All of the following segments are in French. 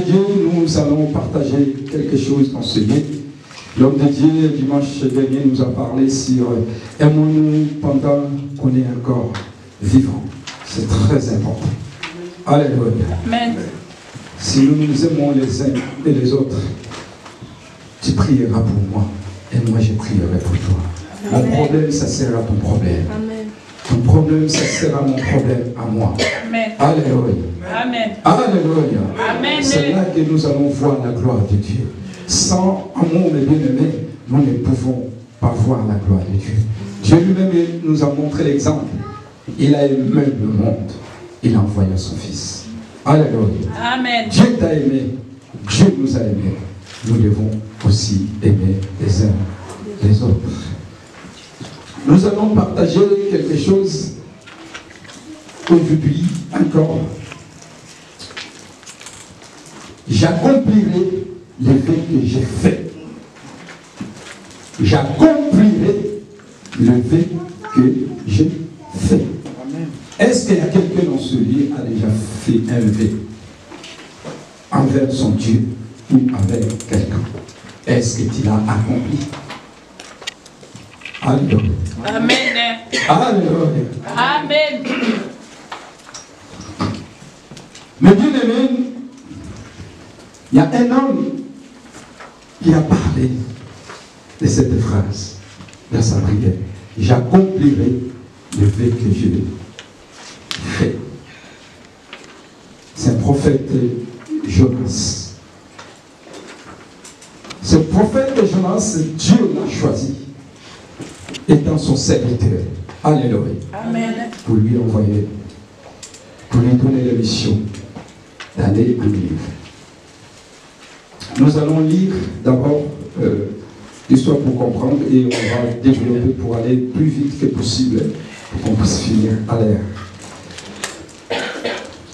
Dieu, nous allons partager quelque chose dans ce lieu. L'homme de Dieu, dimanche dernier, nous a parlé sur aimons-nous pendant qu'on est encore vivant. C'est très important. Alléluia. Amen. Si nous nous aimons les uns et les autres, tu prieras pour moi et moi je prierai pour toi. Mon problème, ça sera ton problème. Amen. Ton problème, ça sera mon problème à moi. Amen. Alléluia. Amen. Alléluia. Amen. C'est là que nous allons voir la gloire de Dieu. Sans amour, mes bien-aimés, nous ne pouvons pas voir la gloire de Dieu. Dieu lui-même nous a montré l'exemple. Il a aimé le monde. Il a envoyé son Fils. Alléluia. Amen. Dieu t'a aimé. Dieu nous a aimés. Nous devons aussi aimer les uns les autres. Nous allons partager quelque chose aujourd'hui encore. J'accomplirai les vœux que j'ai faits. J'accomplirai le vœu que j'ai fait. Est-ce qu'il y a quelqu'un dans ce lieu qui a déjà fait un vœu envers son Dieu ou avec quelqu'un? Est-ce que tu l'as accompli? Alléluia. Amen. Alléluia. Amen. Mais bien-aimé, il y a un homme qui a parlé de cette phrase dans sa prière. J'accomplirai le vœu que je fais. C'est un prophète Jonas. Ce prophète Jonas, Dieu l'a choisi étant son serviteur. Alléluia. Amen. Pour lui envoyer, pour lui donner la mission d'aller en Ninive. Nous allons lire d'abord l'histoire pour comprendre et on va développer pour aller plus vite que possible pour qu'on puisse finir à l'air.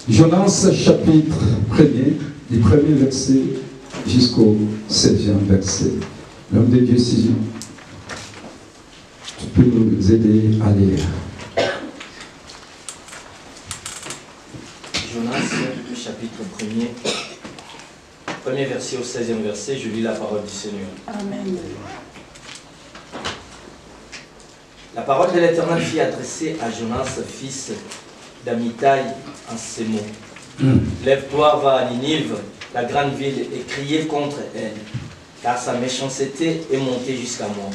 Jonas chapitre 1er, du premier verset jusqu'au 7e verset. L'homme de Dieu, si tu peux nous aider à lire. Jonas chapitre 1er. Premier verset au 16e verset, je lis la parole du Seigneur. Amen. La parole de l'Éternel fut adressée à Jonas, fils d'Amittai, en ces mots. Lève-toi, va à Ninive, la grande ville, et criez contre elle, car sa méchanceté est montée jusqu'à moi.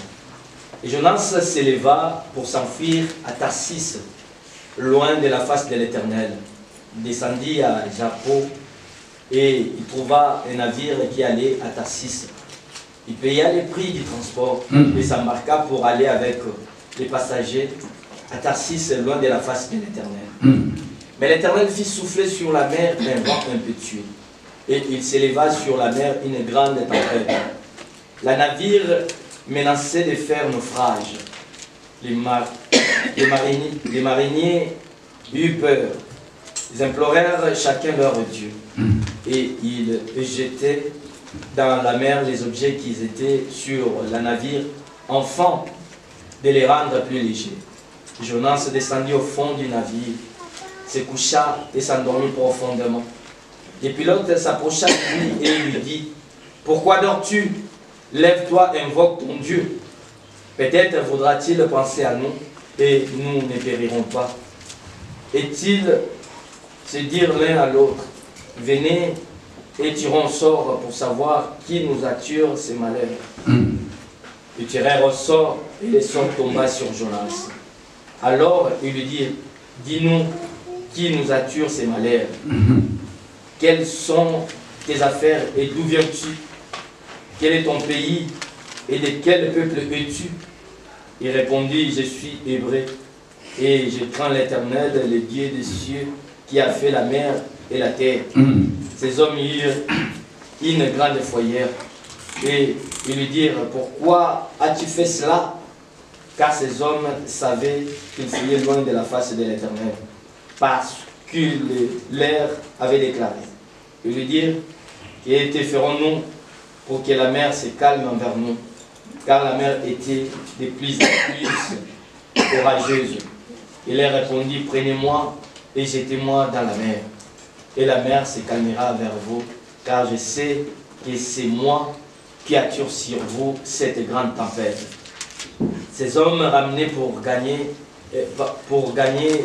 Et Jonas s'éleva pour s'enfuir à Tarsis, loin de la face de l'Éternel. Il descendit à Jappo, et il trouva un navire qui allait à Tarsis. Il paya les prix du transport et s'embarqua pour aller avec les passagers à Tarsis, loin de la face de l'Éternel. Mais l'Éternel fit souffler sur la mer un vent impétueux, et il s'éleva sur la mer une grande tempête. Le navire menaçait de faire naufrage. Les mariniers eurent peur. Ils implorèrent chacun leur Dieu. Et ils jetaient dans la mer les objets qui étaient sur le navire, afin de les rendre plus légers. Jonas descendit au fond du navire, se coucha et s'endormit profondément. Le pilote s'approcha de lui et lui dit: « Pourquoi dors-tu? Lève-toi, invoque ton Dieu. Peut-être voudra-t-il penser à nous et nous ne périrons pas. » Et-ils se dirent l'un à l'autre: « Venez et tirons au sort pour savoir qui nous attire ces malheurs. » Ils tirèrent au sort et le sort tomba sur Jonas. Alors ils lui dirent: « Dis-nous qui nous attire ces malheurs. Quelles sont tes affaires et d'où viens-tu? Quel est ton pays et de quel peuple es-tu? » Il répondit: « Je suis hébreu et je crains l'Éternel, le Dieu des cieux, qui a fait la mer et la terre. » Ces hommes eurent une grande frayeur et ils lui dirent: « Pourquoi as-tu fait cela? » Car ces hommes savaient qu'ils fuyaient loin de la face de l'Éternel, parce que l'air avait déclaré. Ils lui dirent: « Que te ferons-nous pour que la mer se calme envers nous? » Car la mer était de plus en plus orageuse. Il leur répondit: « Prenez-moi et jetez-moi dans la mer, et la mer se calmera vers vous, car je sais que c'est moi qui attire sur vous cette grande tempête. Ces hommes ramenés pour gagner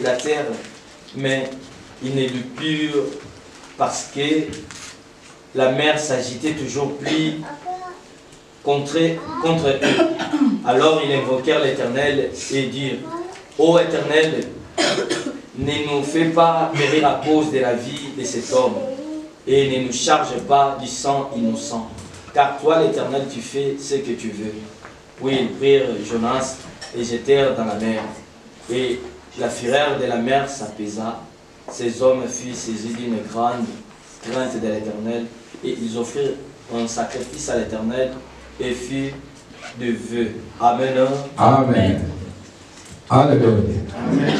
la terre, mais ils ne l'eurent plus parce que la mer s'agitait toujours plus contre eux. Alors ils invoquèrent l'Éternel et dirent: Ô Éternel, ne nous fais pas périr à cause de la vie de cet homme, et ne nous charge pas du sang innocent, car toi l'Éternel, tu fais ce que tu veux. Puis ils prirent Jonas et jetèrent dans la mer, et la fureur de la mer s'apaisa. Ces hommes furent saisis d'une grande crainte de l'Éternel, et ils offrirent un sacrifice à l'Éternel et firent de vœux. Amen. Amen. Alléluia. Amen.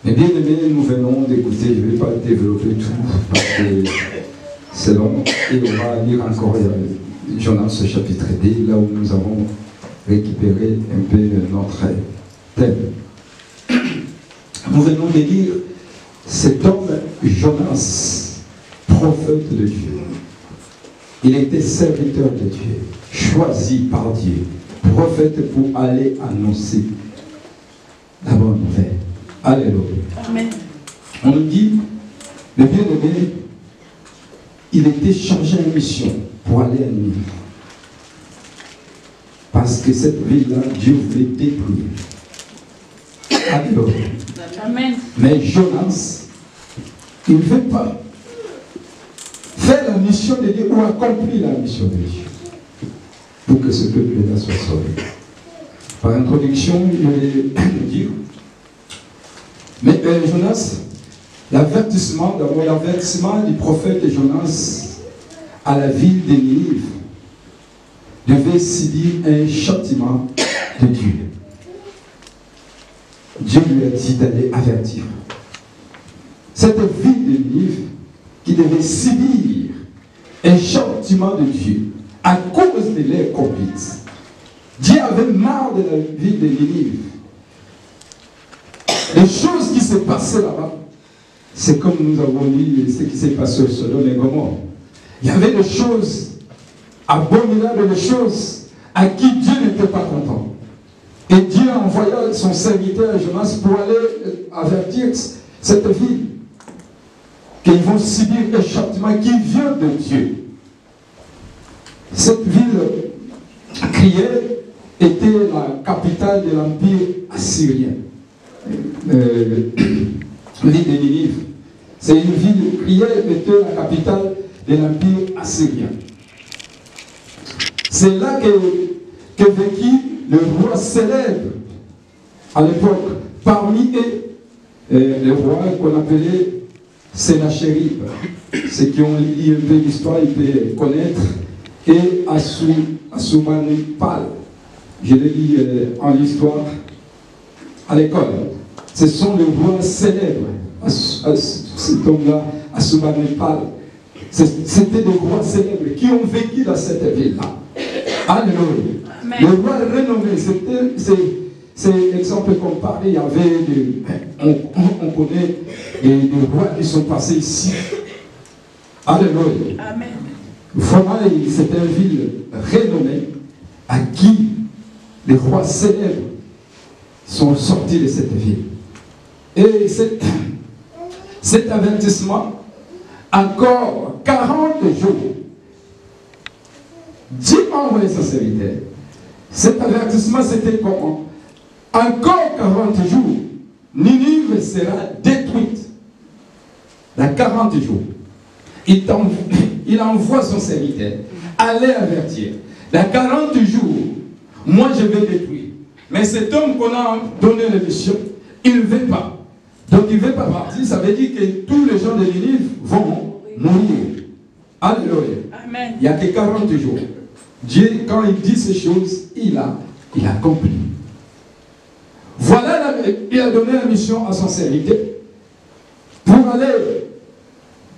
Mais bien aimés, nous venons d'écouter, je ne vais pas développer tout parce que c'est long, et on va lire encore Jonas chapitre 2, là où nous avons récupéré un peu notre thème. Nous venons de lire cet homme Jonas, prophète de Dieu. Il était serviteur de Dieu, choisi par Dieu, prophète pour aller annoncer la bonne nouvelle. Alléluia. Amen. On nous dit, le bien-aimé, il était chargé en mission pour aller à Ninive. Parce que cette ville-là, Dieu voulait détruire. Alléluia. Amen. Mais Jonas, il ne veut pas faire la mission de Dieu ou accomplir la mission de Dieu pour que ce peuple-là soit sauvé. Par introduction, je vais dire, mais Jonas, l'avertissement du prophète Jonas à la ville de Ninive devait subir un châtiment de Dieu. Dieu lui a dit d'aller avertir cette ville de Ninive qui devait subir un châtiment de Dieu à cause de leur conduite. Dieu avait marre de la ville de Ninive. Les choses qui se passaient là-bas, c'est comme nous avons lu ce qui s'est passé au Sodome et Gomorrhe. Il y avait des choses abominables, des choses à qui Dieu n'était pas content. Et Dieu a envoyé son serviteur Jonas pour aller avertir cette ville qu'ils vont subir un châtiment qui vient de Dieu. Cette ville criée était la capitale de l'empire assyrien. L'île de Ninive. C'est une ville criée était la capitale de l'empire assyrien. C'est là que vécut le roi célèbre à l'époque. Parmi eux, le roi qu'on appelait Sénachérib. Ceux qui ont lu un peu l'histoire, ils peuvent connaître. Et Assurbanipal. Je l'ai lu en histoire à l'école. Ce sont les rois célèbres. Cet homme-là, Assurbanipal. C'était des rois célèbres qui ont vécu dans cette ville-là. Alléluia. Le roi renommé, c'est l'exemple qu'on parlait, il y avait, on connaît des rois qui sont passés ici. Alléluia. Amen. Vraiment, c'était une ville renommée à qui les rois célèbres sont sortis de cette ville. Et cet avertissement, encore 40 jours, Dieu a envoyé son serviteur. Cet avertissement, c'était comment? Encore 40 jours, Ninive sera détruite. Dans 40 jours. Il envoie son serviteur. Allez avertir. Dans 40 jours, moi je vais détruire. Mais cet homme qu'on a donné la mission, il ne veut pas. Donc il ne veut pas partir. Ça veut dire que tous les gens de Ninive vont mourir. Alléluia. Amen. Il n'y a que 40 jours. Dieu, quand il dit ces choses, il a accompli. Voilà, il a donné la mission à son serviteur pour aller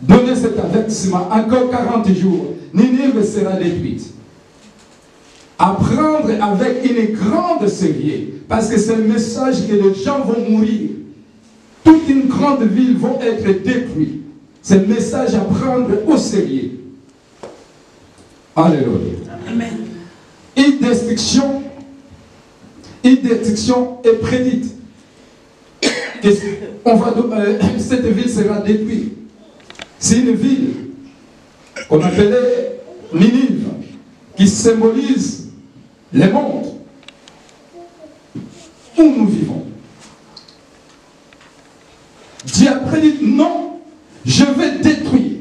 donner cet avertissement. Encore 40 jours, Ninive sera détruite. Apprendre avec une grande sérieux, parce que c'est le message que les gens vont mourir. Toute une grande ville va être détruite. C'est le message à prendre au sérieux. Alléluia. Amen. Une destruction est prédite. Cette ville sera détruite. C'est une ville qu'on appelait Ninive, qui symbolise le monde où nous vivons. Dieu a prédit, non, je vais détruire.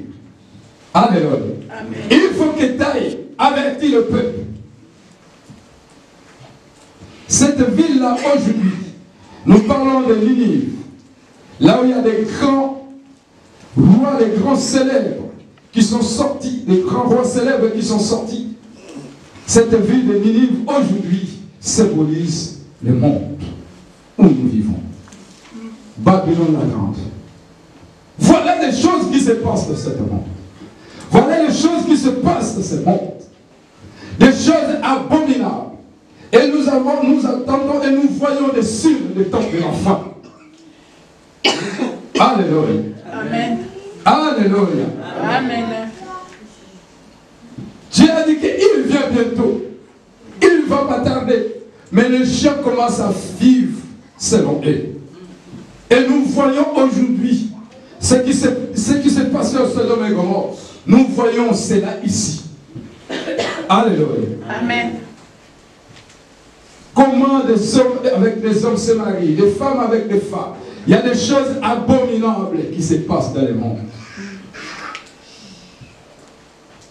Alléluia. Amen. Il faut que tu ailles avertir le peuple. Cette ville-là, aujourd'hui, nous parlons de Ninive, là où il y a des grands rois, des grands célèbres qui sont sortis, des grands rois célèbres qui sont sortis. Cette ville de Ninive, aujourd'hui, symbolise le monde où nous vivons. Babylone la grande. Voilà les choses qui se passent dans ce monde. Voilà les choses qui se passent dans ce monde. Des choses abominables. Et nous attendons et nous voyons des signes du temps de l'enfant. Alléluia. Amen. Alléluia. Amen. Dieu a dit qu'il vient bientôt. Il ne va pas tarder. Mais les gens commencent à vivre selon eux. Et nous voyons aujourd'hui ce qui s'est passé au Sodome et Gomorrhe. Nous voyons cela ici. Alléluia. Amen. Comment des hommes avec des hommes se marient, des femmes avec des femmes. Il y a des choses abominables qui se passent dans le monde.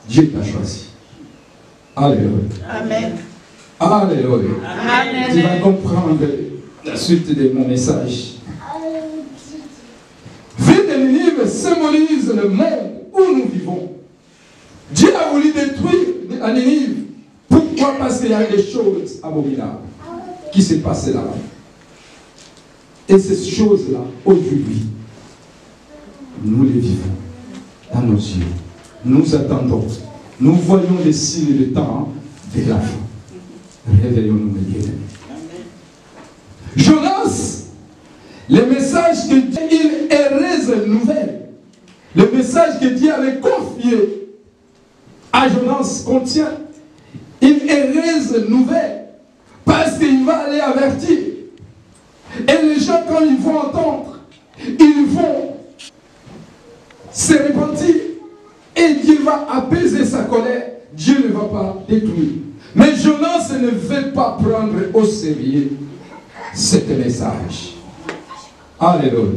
Dieu t'a choisi. Alléluia. Amen. Alléluia. Amen. Tu vas comprendre la suite de mon message. Ville de Ninive symbolise le monde où nous vivons. Dieu a voulu détruire la Ninive. Pourquoi? Parce qu'il y a des choses abominables qui se passent là-bas. Et ces choses-là, aujourd'hui, nous les vivons dans nos yeux. Nous attendons. Nous voyons les signes de temps de la fin. Réveillons-nous, mes bien-aimés. Jonas, le message que Dieu, une heureuse nouvelle, le message que Dieu avait confié à Jonas contient une heureuse nouvelle, parce qu'il va aller avertir. Et les gens, quand ils vont entendre, ils vont se repentir. Et Dieu va apaiser sa colère. Dieu ne va pas détruire. Mais Jonas ne veut pas prendre au sérieux ce message. Alléluia.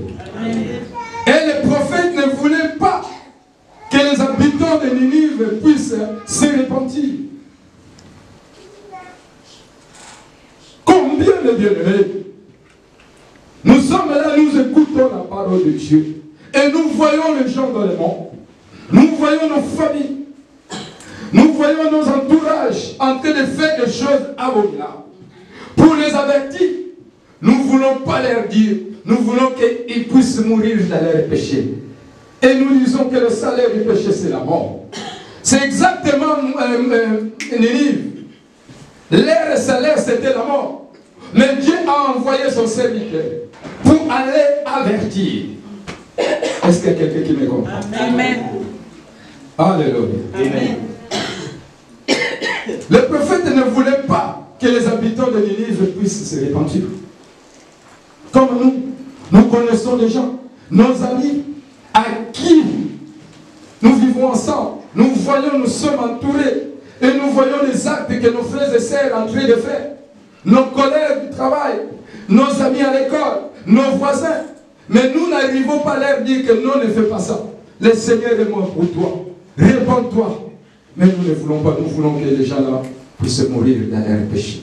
Et le prophète ne voulait pas que les habitants de Ninive puissent se repentir. Combien de bien-aimés, nous sommes là, nous écoutons la parole de Dieu. Et nous voyons les gens dans le monde. Nous voyons nos familles. Nous voyons nos entourages en train de faire des choses abominables. Pour les avertir, nous ne voulons pas leur dire. Nous voulons qu'ils puissent mourir dans leurs péchés. Et nous disons que le salaire du péché, c'est la mort. C'est exactement Ninive. Leur salaire, c'était la mort. Mais Dieu a envoyé son serviteur pour aller avertir. Est-ce qu'il y a quelqu'un qui me comprend? Amen. Alléluia. Amen. Le prophète ne voulait pas que les habitants de Ninive puissent se repentir. Comme nous connaissons des gens, nos amis, à qui nous vivons ensemble. Nous voyons, nous sommes entourés. Et nous voyons les actes que nos frères et sœurs sont en train de faire. Nos collègues du travail, nos amis à l'école, nos voisins. Mais nous n'arrivons pas à leur dire que non, ne fais pas ça. Le Seigneur est mort pour toi. Répands-toi. Mais nous ne voulons pas. Nous voulons que les gens-là puissent mourir dans leur péché.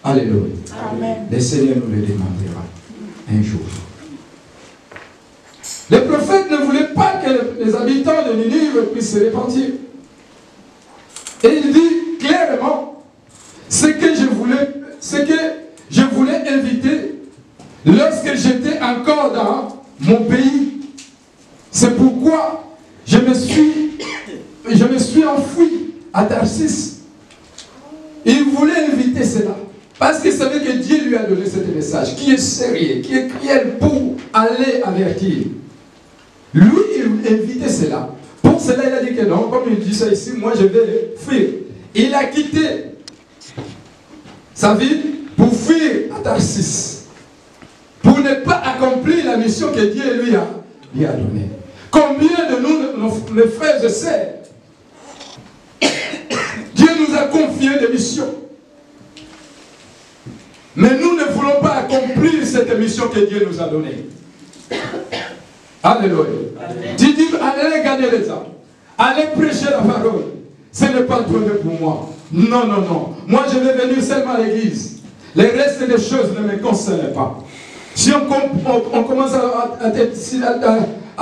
Alléluia. Amen. Le Seigneur nous le demandera un jour. Le prophète ne voulait pas que les habitants de Ninive puissent se repentir. Et il dit clairement ce que je voulais éviter lorsque j'étais encore dans mon pays. C'est pourquoi je me suis enfoui à Tarsis. Il voulait éviter cela. Parce qu'il savait que Dieu lui a donné ce message qui est sérieux, qui est réel pour aller avertir. Lui, il évitait cela pour pour cela, il a dit que non, comme il dit ça ici, moi je vais fuir. Il a quitté sa ville pour fuir à Tarsis, pour ne pas accomplir la mission que Dieu lui a donnée. Combien de nous, mes frères et sœurs, Dieu nous a confié des missions. Mais nous ne voulons pas accomplir cette mission que Dieu nous a donnée. Alléluia. Tu dis, allez gagner les âmes. Allez prêcher la parole. Ce n'est pas trouvé pour moi. Non, non, non. Moi, je vais venir seulement à l'église. Les restes des choses ne me concernent pas. Si on commence à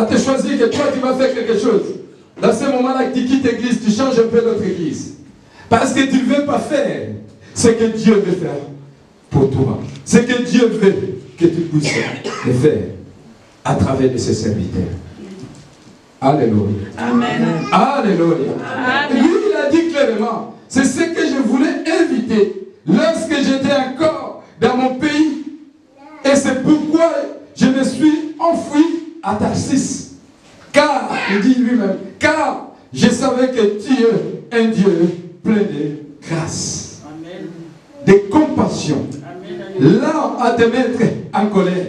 te choisir que toi, tu vas faire quelque chose, dans ce moment-là, tu quittes l'église, tu changes un peu notre église. Parce que tu ne veux pas faire ce que Dieu veut faire pour toi. Ce que Dieu veut que tu puisses le faire à travers de ses serviteurs. Alléluia. Amen. Alléluia. Amen. Lui, il a dit clairement, c'est ce que je voulais éviter lorsque j'étais encore dans mon pays. Et c'est pourquoi je me suis enfui à Tarsis. Car, il dit lui-même, car je savais que Dieu est un Dieu plein de grâce, amen, de compassion, lent à te mettre en colère,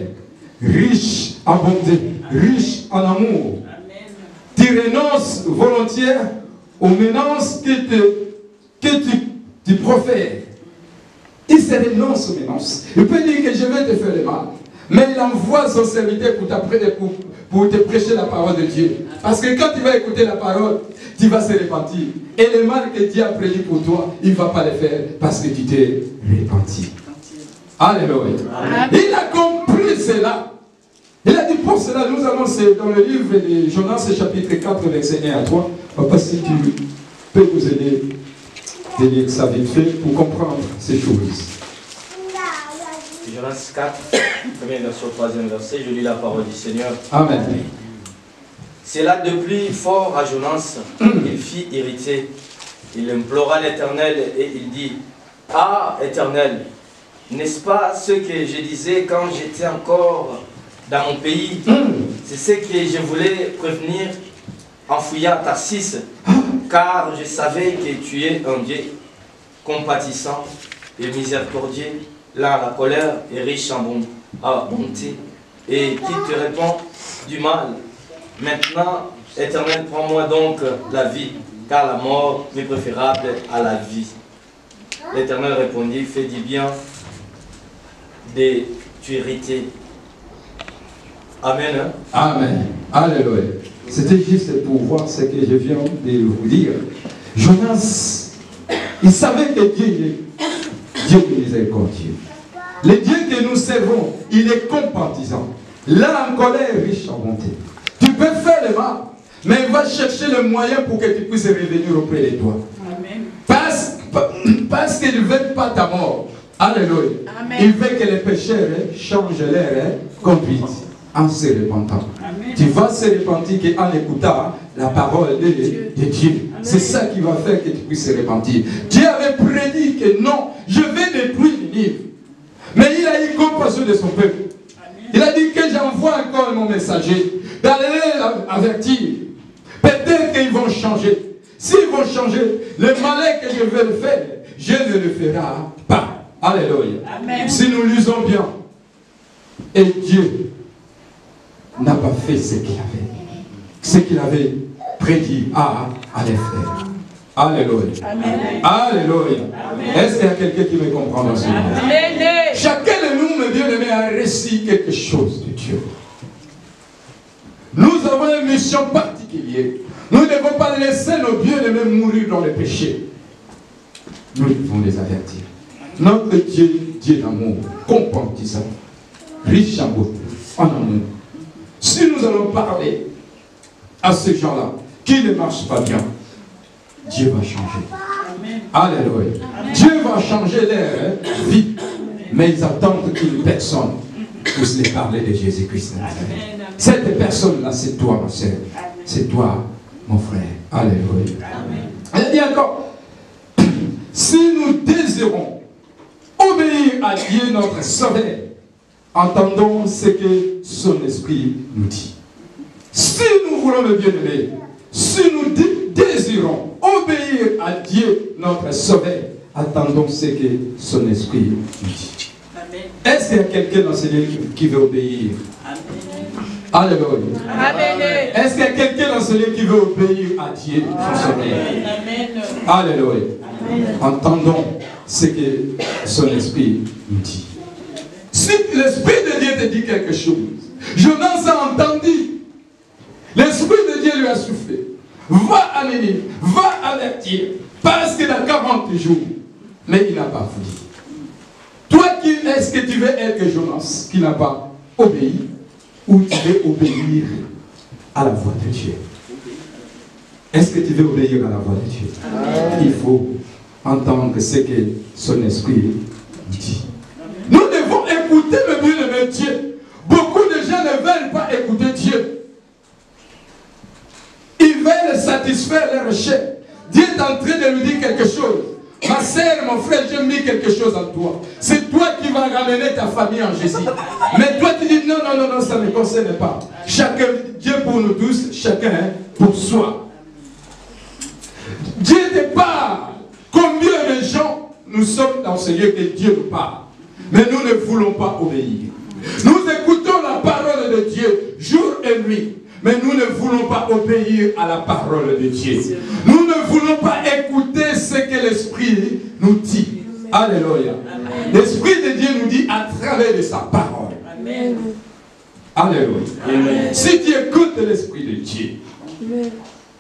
riche en bonté, riche en amour. Amen. Tu renonces volontiers aux menaces que tu profères. Il se renonce aux menaces. Il peut dire que je vais te faire le mal. Mais il envoie son serviteur pour te prêcher la parole de Dieu. Parce que quand tu vas écouter la parole, tu vas se repentir. Et le mal que Dieu a prédit pour toi, il ne va pas le faire parce que tu t'es repenti. Alléluia. Il a compris cela. Il a dit pour cela, nous allons dans le livre de Jonas, chapitre 4, verset 1 à 3. Papa, si tu peux nous aider de lire ça vite fait pour comprendre ces choses. Jonas 4, premier verset au troisième verset, je lis la parole du Seigneur. Amen. C'est là de plus fort à Jonas, il fit irriter. Il implora l'Éternel et il dit, ah, Éternel, n'est-ce pas ce que je disais quand j'étais encore dans mon pays? C'est ce que je voulais prévenir en fouillant Tarsis, car je savais que tu es un Dieu compatissant et miséricordieux, lent à la colère et riche en bonté, et qui te répond du mal. Maintenant, Éternel, prends-moi donc la vie, car la mort m'est préférable à la vie. L'Éternel répondit, fais du bien de t'irriter. Amen. Hein? Amen. Alléluia. C'était juste pour voir ce que je viens de vous dire. Jonas, il savait que Dieu est Dieu miséricordieux. Le Dieu que nous servons, il est compatissant. Là en colère, riche en bonté. Tu peux faire le mal, mais il va chercher le moyen pour que tu puisses revenir auprès de toi. Amen. Parce qu'il ne veut pas ta mort. Alléluia. Amen. Il veut que les pécheurs changent leur conduite en se repentant. Amen. Tu vas se repentir en écoutant la parole de Dieu. C'est ça qui va faire que tu puisses se repentir. Dieu avait prédit que non, je vais détruire Ninive. Mais il a eu compassion de son peuple. Amen. Il a dit que j'envoie encore mon messager d'aller avertir. Peut-être qu'ils vont changer. S'ils vont changer, le malin que je vais le faire, je ne le ferai pas. Alléluia. Amen. Si nous lisons bien, et Dieu n'a pas fait ce qu'il avait prédit à les faire. Alléluia. Amen. Alléluia. Est-ce qu'il y a quelqu'un qui me comprend dans ce moment? Chacun de nous, mes bien-aimés, a reçu quelque chose de Dieu. Nous avons une mission particulière. Nous ne devons pas laisser nos bien-aimés mourir dans le péché. Nous devons les avertir. Notre Dieu, Dieu d'amour, compatissant, riche en beauté, en amour. Si nous allons parler à ces gens-là qui ne marchent pas bien, Dieu va changer. Amen. Alléluia. Amen. Dieu va changer leur vie. Mais ils attendent qu'une personne puisse les parler de Jésus-Christ. Cette personne-là, c'est toi, ma soeur. C'est toi, mon frère. Alléluia. Elle dit encore, si nous désirons obéir à Dieu, notre Sauveur, entendons ce que son esprit nous dit. Si nous voulons le bien-aimer, si nous désirons obéir à Dieu, notre Sauveur, attendons ce que son esprit nous dit. Est-ce qu'il y a quelqu'un dans ce lieu qui veut obéir? Alléluia. Est-ce qu'il y a quelqu'un dans ce lieu qui veut obéir à Dieu, son Sauveur? Alléluia. Entendons ce que son esprit nous dit. Si l'esprit de Dieu te dit quelque chose, Jonas a entendu. L'esprit de Dieu lui a soufflé. Va à Nénive, va avertir, parce que dans 40 jours, mais il n'a pas voulu. Toi, est-ce que tu veux être Jonas qui n'a pas obéi, ou tu veux obéir à la voix de Dieu? Est-ce que tu veux obéir à la voix de Dieu? Il faut entendre ce que son esprit dit. Nous devons écouter le bien de Dieu. Beaucoup de gens ne veulent pas écouter Dieu. Ils veulent satisfaire leur chair. Dieu est en train de lui dire quelque chose. Ma sœur, mon frère, j'ai mis quelque chose en toi. C'est toi qui vas ramener ta famille en Jésus. Mais toi, tu dis non, non, non, non, ça ne me concerne pas. Chacun, Dieu pour nous tous, chacun pour soi. Dieu te parle. Combien de gens nous sommes dans ce lieu que Dieu nous parle, mais nous ne voulons pas obéir. Nous écoutons la parole de Dieu jour et nuit, mais nous ne voulons pas obéir à la parole de Dieu. Nous ne voulons pas écouter ce que l'Esprit nous dit. Alléluia. L'Esprit de Dieu nous dit à travers de sa parole. Amen. Alléluia. Amen. Si tu écoutes l'Esprit de Dieu,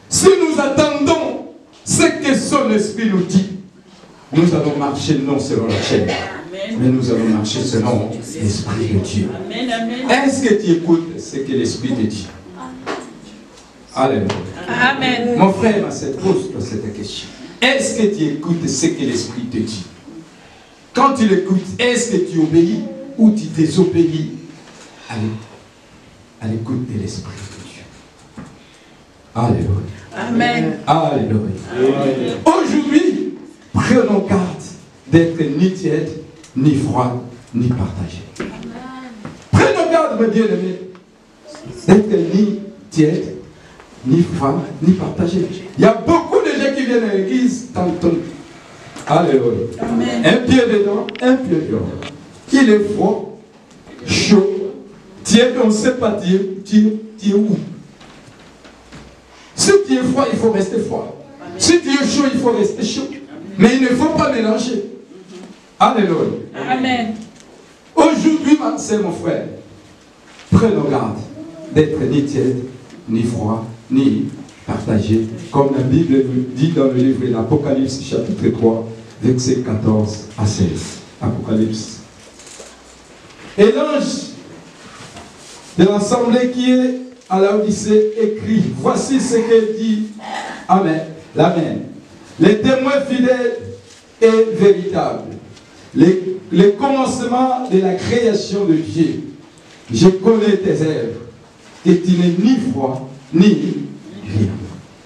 si nous attendons ce que son Esprit nous dit, nous allons marcher non selon la chair, mais nous allons marcher selon l'Esprit de Dieu. Est-ce que tu écoutes ce que l'Esprit te dit? Alléluia. Amen. Mon frère, ma sœur, pose-toi cette question. Est-ce que tu écoutes ce que l'Esprit te dit? Quand tu l'écoutes, est-ce que tu obéis ou tu désobéis à l'écoute de l'Esprit de Dieu? Alléluia. Amen. Alléluia. Aujourd'hui, prenons garde d'être ni tiède, ni froid, ni partagé. Prenons garde, mes bien-aimés, d'être ni tiède, ni froid, ni partagé. Il y a beaucoup de gens qui viennent à l'église tantôt. Alléluia. Amen. Un pied dedans, un pied dehors. Il est froid, chaud, tiède, on ne sait pas dire, tu es où? Si tu es froid, il faut rester froid. Si tu es chaud, il faut rester chaud. Mais il ne faut pas mélanger. Alléluia. Amen. Aujourd'hui, c'est mon frère. Prenons garde d'être ni tiède, ni froid, ni partagé. Comme la Bible nous dit dans le livre de l'Apocalypse, chapitre 3, versets 14 à 16. Apocalypse. Et l'ange de l'assemblée qui est à Laodicée écrit, voici ce que dit Amen, l'Amen. Les témoins fidèles et véritables, les commencements de la création de Dieu. Je connais tes œuvres, que tu n'es ni froid, ni rien.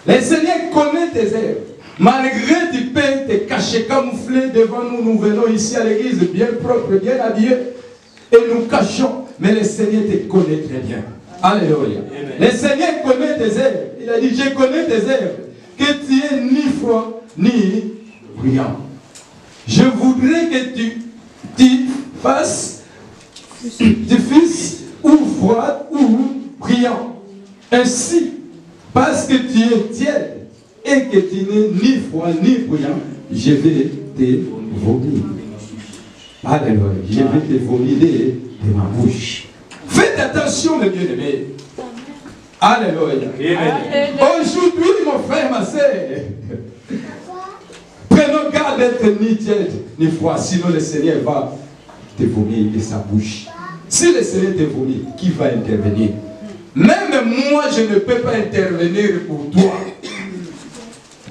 Le Seigneur connaît tes œuvres. Malgré tu peux te cacher, camoufler devant nous, nous venons ici à l'église bien propre, bien habillés, et nous cachons, mais le Seigneur te connaît très bien. Alléluia. Le Seigneur connaît tes œuvres. Il a dit, je connais tes œuvres, que tu es ni froid, ni brillant. Je voudrais que tu fasses, tu fasses ou froid ou brillant. Ainsi, parce que tu es tiède et que tu n'es ni froid ni brillant, je vais te vomir. Alléluia. Je vais te vomir de ma bouche. Faites attention, mes bien-aimés. Alléluia. Aujourd'hui, mon frère, ma sœur, prenons garde d'être ni tiède ni froid, sinon le Seigneur va te vomir de sa bouche. Si le Seigneur te vomit, qui va intervenir? Même moi, je ne peux pas intervenir pour toi.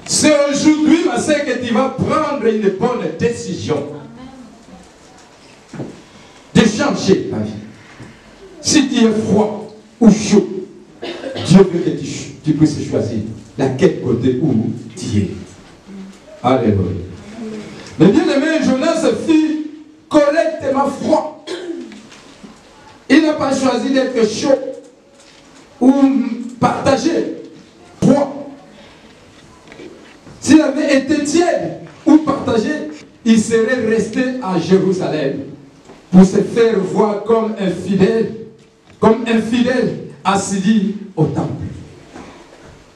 C'est aujourd'hui, ma sœur, que tu vas prendre une bonne décision de changer ta vie. Si tu es froid ou chaud, Dieu veut que tu puisses choisir de quel côté où tu es. Alléluia. Mais bien aimé, Jonas fut correctement froid. Il n'a pas choisi d'être chaud ou partagé. Froid. été tiède ou partagé, il serait resté à Jérusalem pour se faire voir comme un fidèle assis au temple.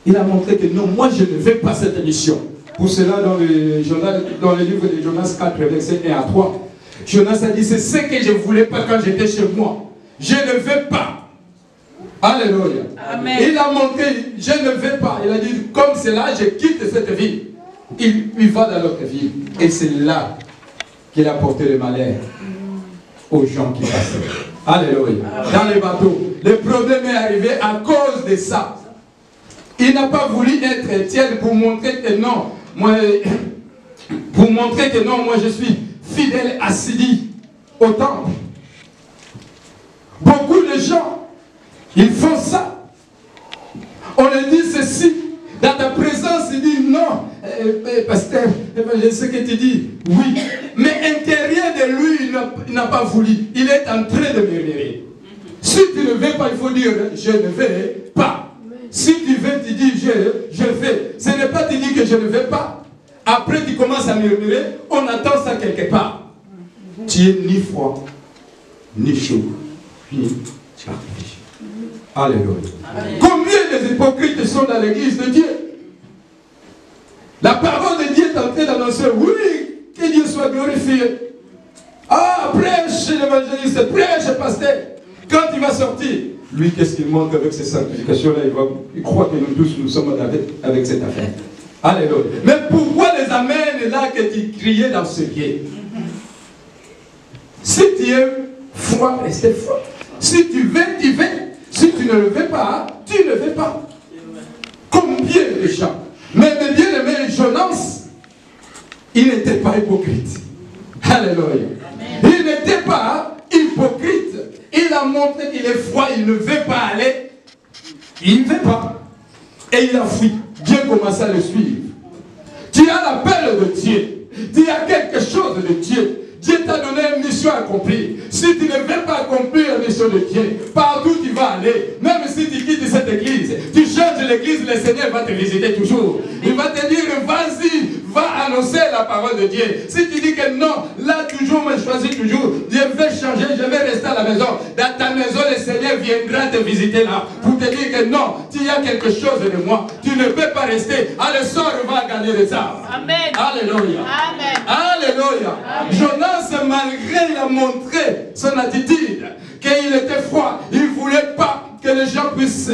Il a montré que non, moi je ne vais pas cette mission. Pour cela, dans le livre de Jonas 4, versets 1 à 3, Jonas a dit, c'est ce que je ne voulais pas quand j'étais chez moi. Je ne vais pas. Alléluia. Amen. Il a montré, je ne vais pas. Il a dit, comme c'est là, je quitte cette ville. Il va dans l'autre ville. Et c'est là qu'il a porté le malheur aux gens qui passaient. Alléluia. Dans les bateaux. Le problème est arrivé à cause de ça. Il n'a pas voulu être tiède pour montrer que non, moi je suis fidèle, assidu au temple. Beaucoup de gens, ils font ça. On leur dit ceci. Dans ta présence, il dit non, pasteur, je sais que tu dis oui. Mais intérieur de lui, il n'a pas voulu. Il est en train de murmurer. Si tu ne veux pas, il faut dire je ne vais pas. Si tu veux, tu dis je vais. Ce n'est pas tu dis que je ne vais pas. Après, tu commences à murmurer. On attend ça quelque part. Tu es ni froid, ni chaud, ni artificiel. Alléluia. Combien des hypocrites sont dans l'église de Dieu? La parole de Dieu est en train d'annoncer, oui, que Dieu soit glorifié. Ah, prêche l'évangéliste, prêche pasteur. Quand il va sortir, lui, qu'est-ce qu'il montre avec ces sanctifications-là? Il croit que nous tous, nous sommes avec cette affaire. Alléluia. Mais pourquoi les amènes là que tu criais dans ce pied? Si tu es froid, restez froid. Si tu veux, tu veux. Si tu ne le veux pas, tu ne le veux pas. Combien de gens? Mais le bien-aimé Jonas, il n'était pas hypocrite. Alléluia. Il n'était pas hypocrite. Il a montré qu'il est froid, il ne veut pas aller. Il ne veut pas. Et il a fui. Dieu commença à le suivre. Tu as l'appel de Dieu. Tu as quelque chose de Dieu. Dieu t'a donné une mission à accomplir. Si tu ne veux pas accomplir la mission de Dieu, partout tu vas aller, même si tu quittes cette église, tu changes l'église, le Seigneur va te visiter toujours. Il va te dire, vas-y, va annoncer la parole de Dieu. Si tu dis que non, là toujours, me choisis toujours, Dieu veut changer, je vais rester à la maison. Dans ta maison, le Seigneur viendra te visiter là, pour te dire que non, tu as quelque chose de moi. Tu ne peux pas rester. À le sort va gagner les âmes. Amen. Alléluia. Amen. Alléluia. Jonas, malgré il a montré son attitude, qu'il était froid, il ne voulait pas que les gens puissent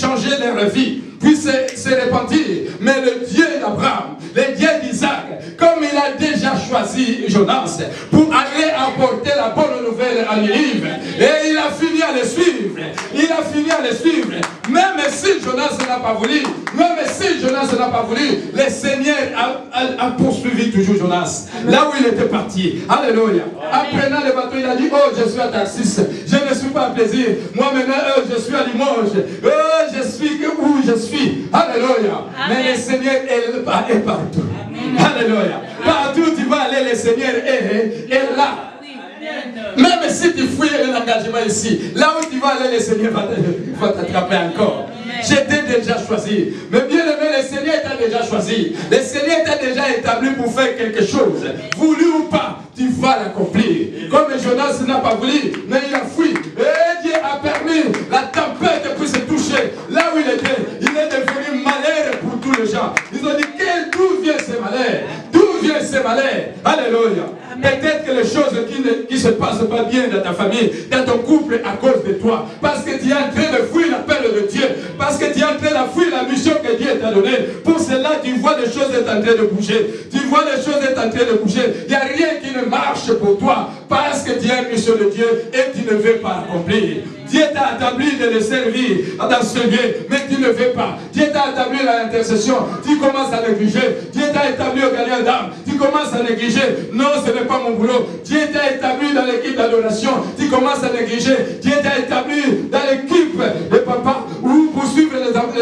changer leur vie, puissent se repentir. Mais le Dieu d'Abraham, le Dieu d'Isaac, comme il a déjà choisi Jonas pour aller apporter la bonne nouvelle à Ninive, et il a fini à le suivre. Il a fini à le suivre. Même si Jonas n'a pas voulu, le Seigneur a poursuivi toujours Jonas, là où il était parti. Alléluia. Apprenant le bateau, il a dit, oh, je suis à Tarsis, je ne suis pas à plaisir. Moi maintenant, je suis à Limoges. Oh, je suis où je suis. Alléluia. Mais le Seigneur est partout. Alléluia. Partout tu vas aller, le Seigneur est là. Même si tu fouilles un engagement ici, là où tu vas aller, le Seigneur va t'attraper encore. J'étais déjà choisi. Mais bien aimé, le Seigneur t'a déjà choisi. Le Seigneur t'a déjà établi pour faire quelque chose. Voulu ou pas, tu vas l'accomplir. Comme Jonas n'a pas voulu, mais il a fui. Et Dieu a permis la tempête puisse se toucher. Là où il était, il est devenu malheur pour tous les gens. Ils ont dit, d'où vient ce malheur? D'où vient ce malheur? Alléluia. Peut-être que les choses qui ne se passent pas bien dans ta famille, dans ton couple, à cause de toi. Parce que tu es en train de fuir l'appel de Dieu. Parce que tu es en train de fuir la mission que Dieu t'a donnée. Pour cela, tu vois les choses être en train de bouger. Tu vois les choses être en train de bouger. Il n'y a rien qui ne marche pour toi. Parce que tu as une mission de Dieu et tu ne veux pas accomplir. Dieu t'a établi de le servir dans ce lieu, mais tu ne veux pas. Dieu t'a établi l'intercession, tu commences à négliger. Dieu t'a établi au gagnant d'âme, tu commences à négliger. Non, ce n'est pas mon boulot. Dieu t'a établi dans l'équipe d'adoration, tu commences à négliger. Dieu t'a établi dans l'équipe de papa ou pour suivre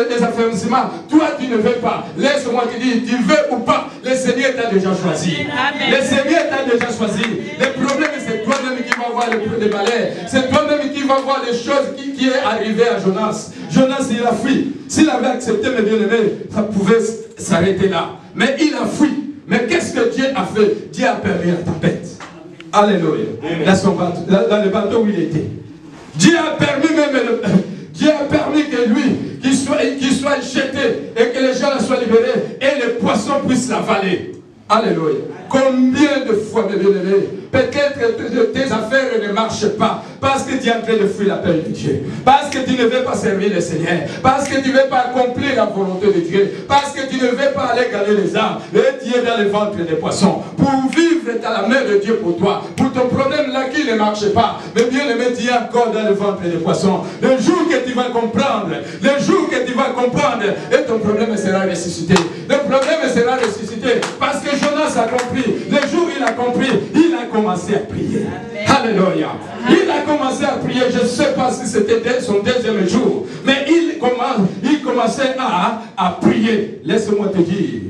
les affermissements. Toi, tu ne veux pas. Laisse-moi te dire, tu veux ou pas, le Seigneur t'a déjà choisi. Amen. Le Seigneur t'a déjà choisi. Le problème, c'est toi-même qui vas voir les malheurs. C'est toi-même qui vas voir les choses qui est arrivé à Jonas. Jonas, il a fui. S'il avait accepté mes bien-aimés, ça pouvait s'arrêter là. Mais il a fui. Mais qu'est-ce que Dieu a fait? Dieu a permis la tempête. Alléluia. Dans le bateau où il était. Dieu a permis Dieu a permis que lui, qu'il soit jeté et que les gens soient libérés et les poissons puissent l'avaler. Alléluia. Combien de fois, mes bien-aimés, peut-être que tes affaires ne marchent pas parce que tu es en train de fuir l'appel de Dieu, parce que tu ne veux pas servir le Seigneur, parce que tu ne veux pas accomplir la volonté de Dieu, parce que tu ne veux pas aller gagner les âmes, et tu es dans le ventre des poissons. Pour vivre, tu as la main de Dieu pour toi. Pour ton problème là qui ne marche pas, mais bien-aimé, tu es encore dans le ventre des poissons. Le jour que tu vas comprendre, le jour que tu vas comprendre, et ton problème sera ressuscité. Le problème sera ressuscité parce que Jonas a compris. Le jour où il a compris, il a commencé à prier. Amen. Alléluia. Il a commencé à prier. Je ne sais pas si c'était son deuxième jour, mais il commençait à prier. Laisse-moi te dire,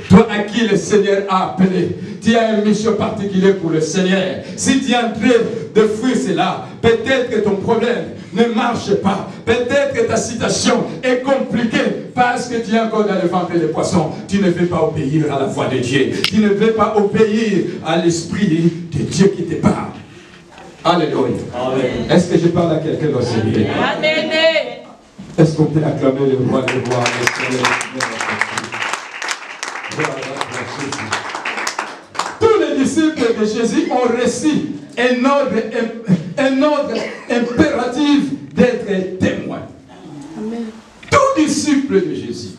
toi à qui le Seigneur a appelé, tu as une mission particulière pour le Seigneur. Si tu es en train de fuir cela, peut-être que ton problème ne marche pas. Peut-être que ta situation est compliquée parce que tu es encore dans le ventre des poissons. Tu ne veux pas obéir à la voix de Dieu. Tu ne veux pas obéir à l'Esprit de Dieu qui te parle. Alléluia. Est-ce que je parle à quelqu'un dans ce lieu? Amen. Est-ce qu'on peut acclamer le roi des rois, le Seigneur? Tous les disciples de Jésus ont reçu un ordre impératif d'être témoins. Tous les disciples de Jésus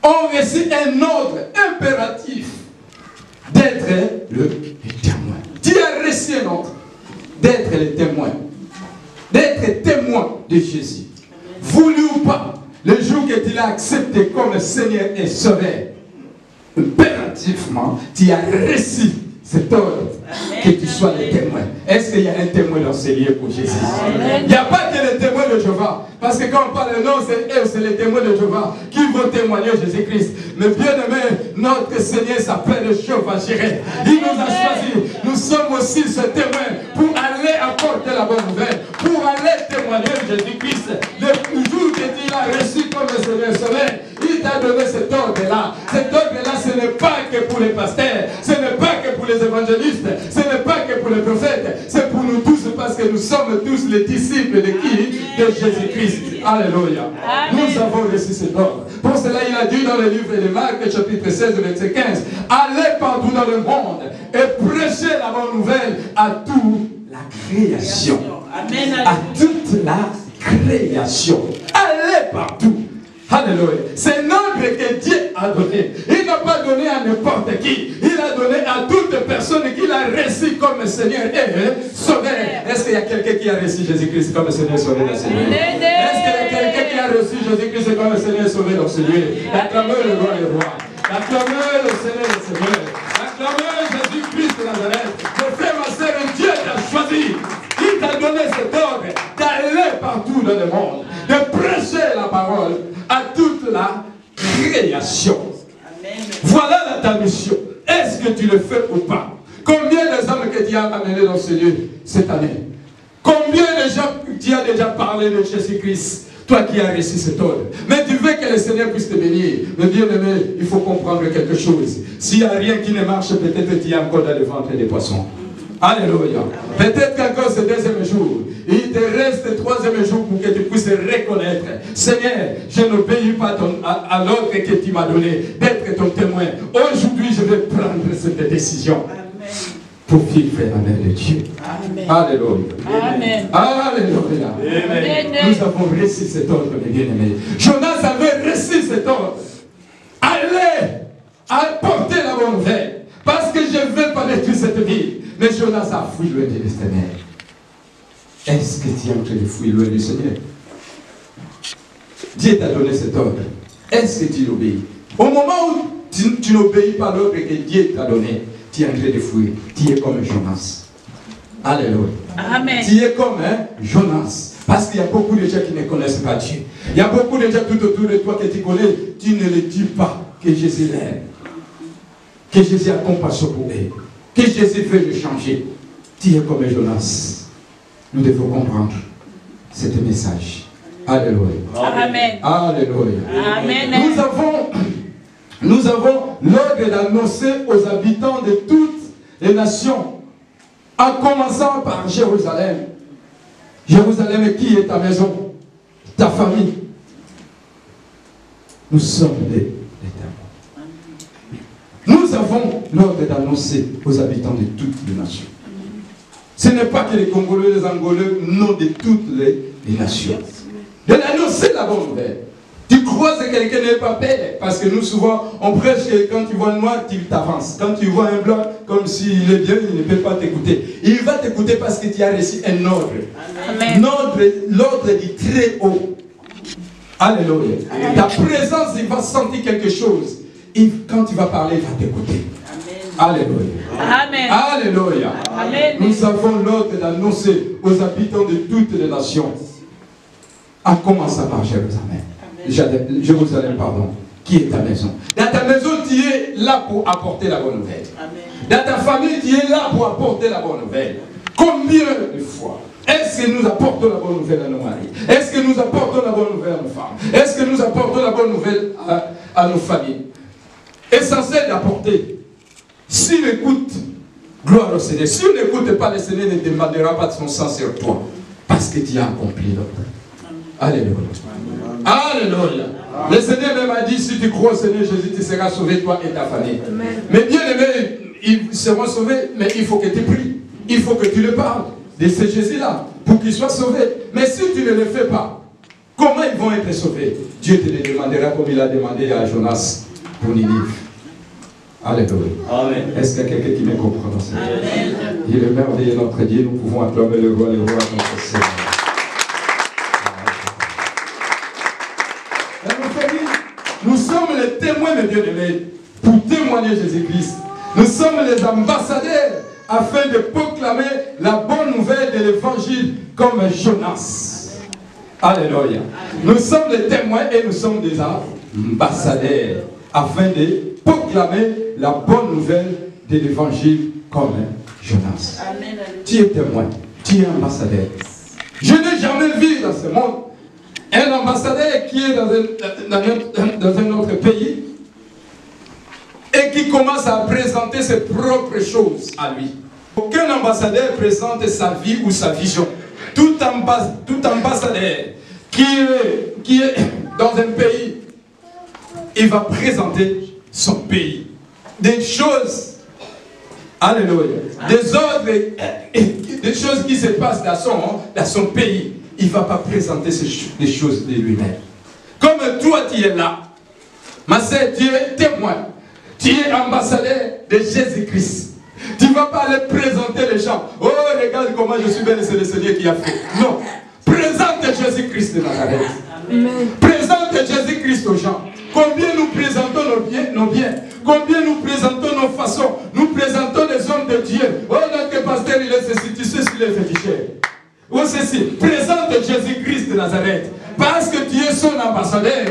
ont reçu un ordre impératif d'être le témoin. Dieu a reçu un ordre d'être le témoin. D'être témoin de Jésus. Voulu ou pas, le jour que tu l'as accepté comme Seigneur et Sauveur, impérativement, tu as reçu cet ordre que tu sois le témoin. Est-ce qu'il y a un témoin dans ce lieu pour Jésus? Il n'y a pas que les témoins de Jéhovah. Parce que quand on parle de non, c'est les témoins de Jéhovah qui vont témoigner Jésus-Christ. Mais bien aimé, notre Seigneur s'appelle Jéhovah Jireh. Il nous a choisis. Nous sommes aussi ce témoin pour aller apporter la bonne nouvelle, pour aller témoigner Jésus-Christ. Le jour que tu l'as reçu comme Seigneur Sauveur, il t'a donné cet ordre-là. Cet ordre-là, ce n'est pas que pour les pasteurs, ce n'est pas que pour les évangélistes, ce n'est pas que pour les prophètes, c'est pour nous tous parce que nous sommes tous les disciples de qui? De Jésus-Christ. Alléluia. Nous avons reçu cet ordre. Pour cela, il a dit dans le livre de Marc, chapitre 16, verset 15, allez partout dans le monde et prêchez la bonne nouvelle à toute la création. À toute la création. Allez partout. Alléluia. C'est un ordre que Dieu a donné. Il n'a pas donné à n'importe qui. Il a donné à toute personne qu'il a reçu comme Seigneur et Sauveur. Est-ce qu'il y a quelqu'un qui a reçu Jésus-Christ comme Seigneur et Sauveur dans ce lieu? Est-ce qu'il y a quelqu'un qui a reçu Jésus-Christ comme Seigneur et Sauveur dans ce lieu? Acclamez le roi des rois. Acclamez le Seigneur et Sauveur. Acclamez Jésus-Christ de Nazareth. Mon frère, ma soeur, Dieu t'a choisi. Il t'a donné cet ordre d'aller partout dans le monde, de prêcher la parole à toute la création. Amen. Voilà ta mission. Est-ce que tu le fais ou pas? Combien de hommes que tu as amenés dans ce lieu cette année? Combien de gens tu as déjà parlé de Jésus-Christ? Toi qui as reçu cet ordre. Mais tu veux que le Seigneur puisse te bénir. Mais bien aimé, il faut comprendre quelque chose. S'il n'y a rien qui ne marche, peut-être que tu es encore dans le ventre des poissons. Alléluia. Peut-être qu'encore ce deuxième jour, il te reste le troisième jour pour que tu puisses reconnaître. Seigneur, je n'obéis pas à l'ordre que tu m'as donné d'être ton témoin. Aujourd'hui, je vais prendre cette décision. Amen. Pour vivre la main de Dieu. Amen. Alléluia. Amen. Alléluia. Amen. Nous avons reçu cet ordre, mes bien-aimés. Jonas avait reçu cet ordre. Allez, apporter la bonne nouvelle. Parce que je ne veux pas détruire cette ville. Mais Jonas a fui loin du Seigneur. Est-ce que tu es en train de fuir loin du Seigneur? Dieu t'a donné cet ordre. Est-ce que tu l'obéis? Au moment où tu n'obéis pas l'ordre que Dieu t'a donné, tu es en train de fuir. Tu es comme Jonas. Alléluia. Amen. Tu es comme Jonas. Parce qu'il y a beaucoup de gens qui ne connaissent pas Dieu. Il y a beaucoup de gens tout autour de toi que tu connais. Tu ne le dis pas que Jésus l'aime. Que Jésus a compassion pour eux. Que Jésus veut le changer. Tu es comme Jonas. Nous devons comprendre ce message. Alléluia. Amen. Alléluia. Amen. Nous avons l'ordre d'annoncer aux habitants de toutes les nations, en commençant par Jérusalem. Jérusalem qui est ta maison, ta famille. Nous sommes les témoins. Nous avons l'ordre d'annoncer aux habitants de toutes les nations. Ce n'est pas que les Congolais, les Angolais, non, de toutes les nations. De l'annoncer la bonne nouvelle. Tu crois que quelqu'un n'est pas père, parce que nous souvent, on prêche que quand tu vois un noir, tu t'avances. Quand tu vois un blanc, comme s'il est bien, il ne peut pas t'écouter. Il va t'écouter parce que tu as reçu un ordre. L'ordre du très haut. Alléluia. Ta présence, il va sentir quelque chose. Et quand tu vas parler, il va t'écouter. Alléluia. Amen. Alléluia. Amen. Nous avons l'ordre d'annoncer aux habitants de toutes les nations, en commençant par Jérusalem, pardon, qui est ta maison. Dans ta maison, tu es là pour apporter la bonne nouvelle. Dans ta famille, tu es là pour apporter la bonne nouvelle. Combien de fois est-ce que nous apportons la bonne nouvelle à nos maris? Est-ce que nous apportons la bonne nouvelle à nos femmes? Est-ce que nous apportons la bonne nouvelle à nos familles? Essentiel d'apporter. S'il écoute, gloire au Seigneur. Si on n'écoute pas, le Seigneur ne demandera pas de son sang sur toi. Parce que tu as accompli l'ordre. Alléluia. Alléluia. Le Seigneur même a dit, si tu crois au Seigneur Jésus, tu seras sauvé, toi et ta famille. Amen. Mais bien aimé, ils seront sauvés, mais il faut que tu pries. Il faut que tu le parles de ce Jésus-là, pour qu'ils soient sauvés. Mais si tu ne le fais pas, comment ils vont être sauvés? Dieu te le demandera comme il a demandé à Jonas pour Ninive. Alléluia. Amen. Est-ce qu'il y a quelqu'un qui me comprend dans cette chose? Il est merveilleux notre Dieu, nous pouvons acclamer le roi, notre Seigneur. Nous sommes les témoins de Dieu aimé pour témoigner Jésus-Christ. Nous sommes les ambassadeurs afin de proclamer la bonne nouvelle de l'évangile comme Jonas. Alléluia. Nous sommes les témoins et nous sommes des ambassadeurs afin de proclamer la bonne nouvelle de l'évangile comme Jonas. Amen. Tu es témoin, tu es ambassadeur. Je n'ai jamais vu dans ce monde un ambassadeur qui est dans un autre pays et qui commence à présenter ses propres choses à lui. Aucun ambassadeur présente sa vie ou sa vision. Tout ambassadeur qui est dans un pays, il va présenter son pays. Des choses, alléluia, des ordres, des choses qui se passent dans son pays. Il ne va pas présenter des choses de lui-même. Comme toi, tu es là. Ma sœur, tu es témoin. Tu es ambassadeur de Jésus-Christ. Tu ne vas pas aller présenter les gens. Oh, regarde comment je suis belle, c'est le Seigneur qui a fait. Non. Présente Jésus-Christ de Nazareth. Présente Jésus-Christ aux gens. Combien nous présentons nos biens. Combien nous présentons nos façons. Nous présentons les hommes de Dieu. Oh, notre pasteur, il est ceci. Tu sais ce qu'il est féticheur. Oh, ceci, présente Jésus-Christ de Nazareth, parce que tu es son ambassadeur,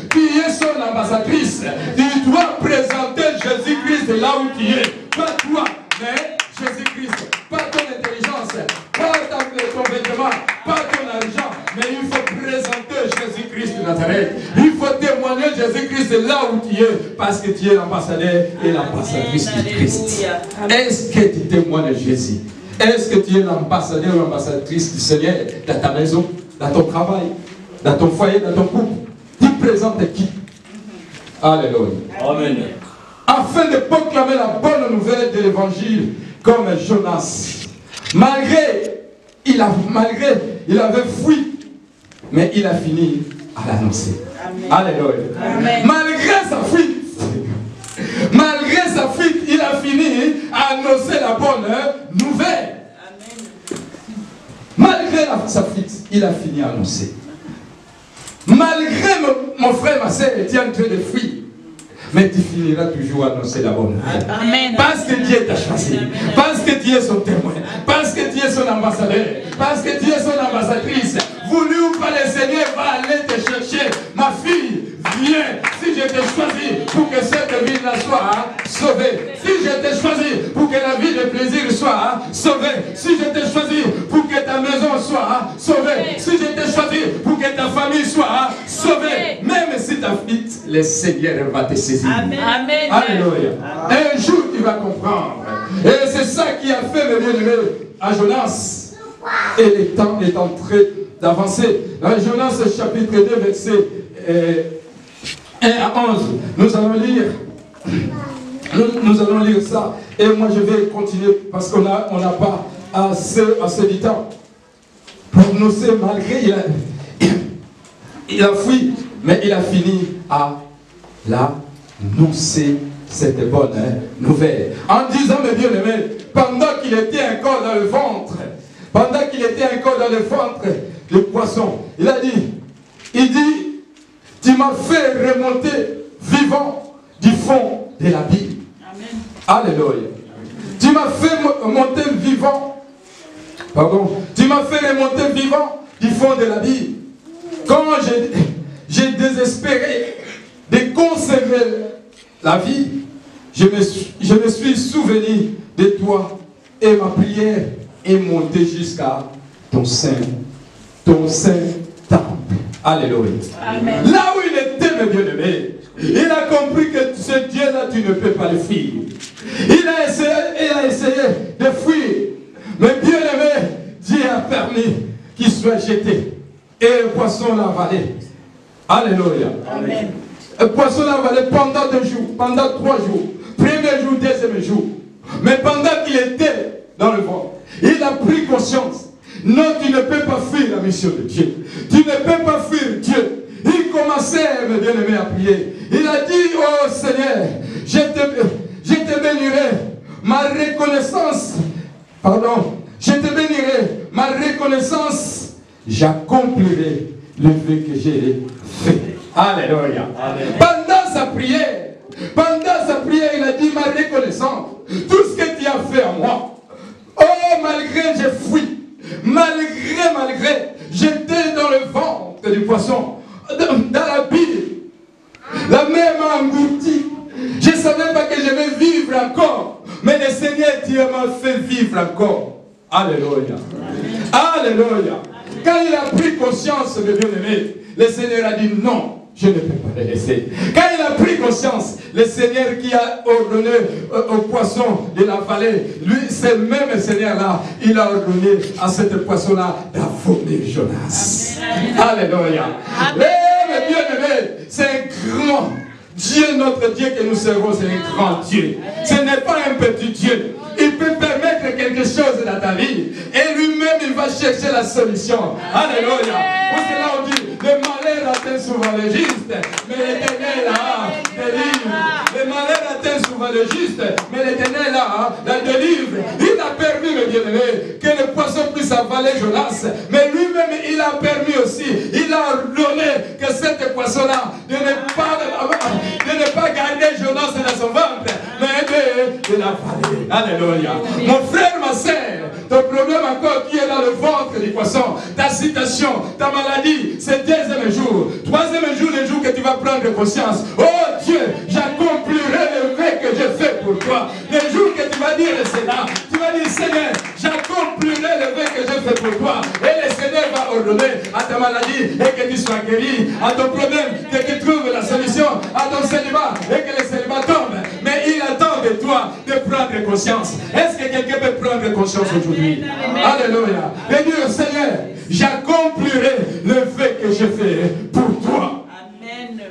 tu es son ambassadrice, tu dois présenter Jésus-Christ là où tu es, pas toi, mais Jésus-Christ, pas ton intelligence, pas ton vêtement, pas ton argent, mais il faut présenter Jésus-Christ de Nazareth, il faut témoigner Jésus-Christ là où tu es, parce que tu es l'ambassadeur et l'ambassadrice du Christ. Est-ce que tu témoignes de Jésus? Est-ce que tu es l'ambassadeur ou l'ambassadrice du Seigneur dans ta maison, dans ton travail, dans ton foyer, dans ton couple? Tu présentes qui? Alléluia. Amen. Afin de proclamer la bonne nouvelle de l'évangile comme Jonas. Malgré il avait fui, mais il a fini à l'annoncer. Alléluia. Amen. Malgré sa fuite, il a fini à annoncer la bonne nouvelle. Amen. Malgré sa fuite, il a fini à annoncer. Malgré mon frère, ma soeur, tu es en train de fuir, mais tu finiras toujours à annoncer la bonne nouvelle. Amen. Parce que Dieu t'a choisi. Parce que tu es son témoin. Parce que tu es son ambassadeur. Parce que tu es son ambassadrice. Voulu ou pas, le Seigneur va aller te chercher. Ma fille, viens. Si je t'ai choisi pour que cette vie-là soit sauvée. Si je t'ai choisi pour que la vie de plaisir soit sauvée. Si je t'ai choisi pour que ta maison soit sauvée. Si je t'ai choisi pour que ta famille sois sauvé. Même si tu afflites, le Seigneur va te saisir. Amen. Amen. Alléluia. Un jour, tu vas comprendre. Et c'est ça qui a fait le bien-aimé à Jonas. Et le temps est en train d'avancer. Dans Jonas chapitre 2, verset 1 à 11, nous allons lire ça. Et moi, je vais continuer parce qu'on n'a pas assez de temps. Pour nous, malgré il a fui, mais il a fini à l'annoncer cette bonne nouvelle. En disant, mes bien-aimés, pendant qu'il était encore dans le ventre du poisson, il dit, tu m'as fait remonter vivant du fond de l'abîme. Alléluia. Tu m'as fait monter vivant. Tu m'as fait remonter vivant du fond de l'abîme. Quand j'ai désespéré de conserver la vie, je me suis souvenu de toi et ma prière est montée jusqu'à ton saint temple. Alléluia. Amen. Là où il était, mes bien-aimés, il a compris que ce Dieu-là, tu ne peux pas le fuir. Il a essayé de fuir. Mais bien-aimé, Dieu a permis qu'il soit jeté. Et le poisson l'a avalé. Alléluia. Amen. Le poisson l'a avalé pendant 2 jours, pendant 3 jours. Premier jour, deuxième jour. Mais pendant qu'il était dans le ventre, il a pris conscience. Non, tu ne peux pas fuir la mission de Dieu. Tu ne peux pas fuir Dieu. Il commençait, mes bien-aimés, à prier. Il a dit, oh Seigneur, je te bénirai. Ma reconnaissance, je te bénirai. Ma reconnaissance, j'accomplirai le vœu que j'ai fait. Alléluia. Amen. Pendant sa prière, il a dit, ma reconnaissance, tout ce que tu as fait à moi. Oh, malgré j'ai fui. Malgré, j'étais dans le ventre du poisson, dans la Bible. La mer m'a englouti. Je ne savais pas que je vais vivre encore. Mais le Seigneur Dieu m'a fait vivre encore. Alléluia. Alléluia. Quand il a pris conscience de bien-aimé, le Seigneur a dit non. Je ne peux pas le laisser. Quand il a pris conscience, le Seigneur qui a ordonné au poisson de l'avaler, lui, c'est le même Seigneur-là, il a ordonné à cette poisson-là d'avomir Jonas. Alléluia. Mais bien-aimé, c'est un grand Dieu, notre Dieu que nous servons, c'est un grand Dieu. Ce n'est pas un petit Dieu. Il peut permettre quelque chose dans ta vie. Et lui-même, il va chercher la solution. Alléluia. Pour cela, on dit, le malheur atteint souvent le juste, mais l'Éternel délivre. Le malheur atteint souvent le juste, mais l'Éternel la délivre. Il a permis, mes bien-aimés, que le poisson puisse avaler Jonas. Mais lui-même, il a permis aussi, il a ordonné que cette poisson-là de ne pas garder Jonas dans son ventre, mais de l'avaler. Alléluia. Mon frère, ma sœur, ton problème encore qui est dans le ventre du poisson, ta situation, ta maladie, c'est 2e jour. 3e jour, le jour que tu vas prendre conscience. Oh Dieu, j'accomplirai le vœu que j'ai fait pour toi. Le jour que tu vas dire cela, tu vas dire Seigneur, j'accomplirai le vœu que j'ai fait pour toi. Et le Seigneur va ordonner à ta maladie et que tu sois guéri, à ton problème que tu trouves la solution, à ton célibat et que le célibat tombe. Mais il attend de toi de prendre conscience. Est-ce que quelqu'un peut prendre conscience aujourd'hui? Alléluia. Et dire Seigneur, j'accomplirai le vœu que j'ai fait pour toi. Amen.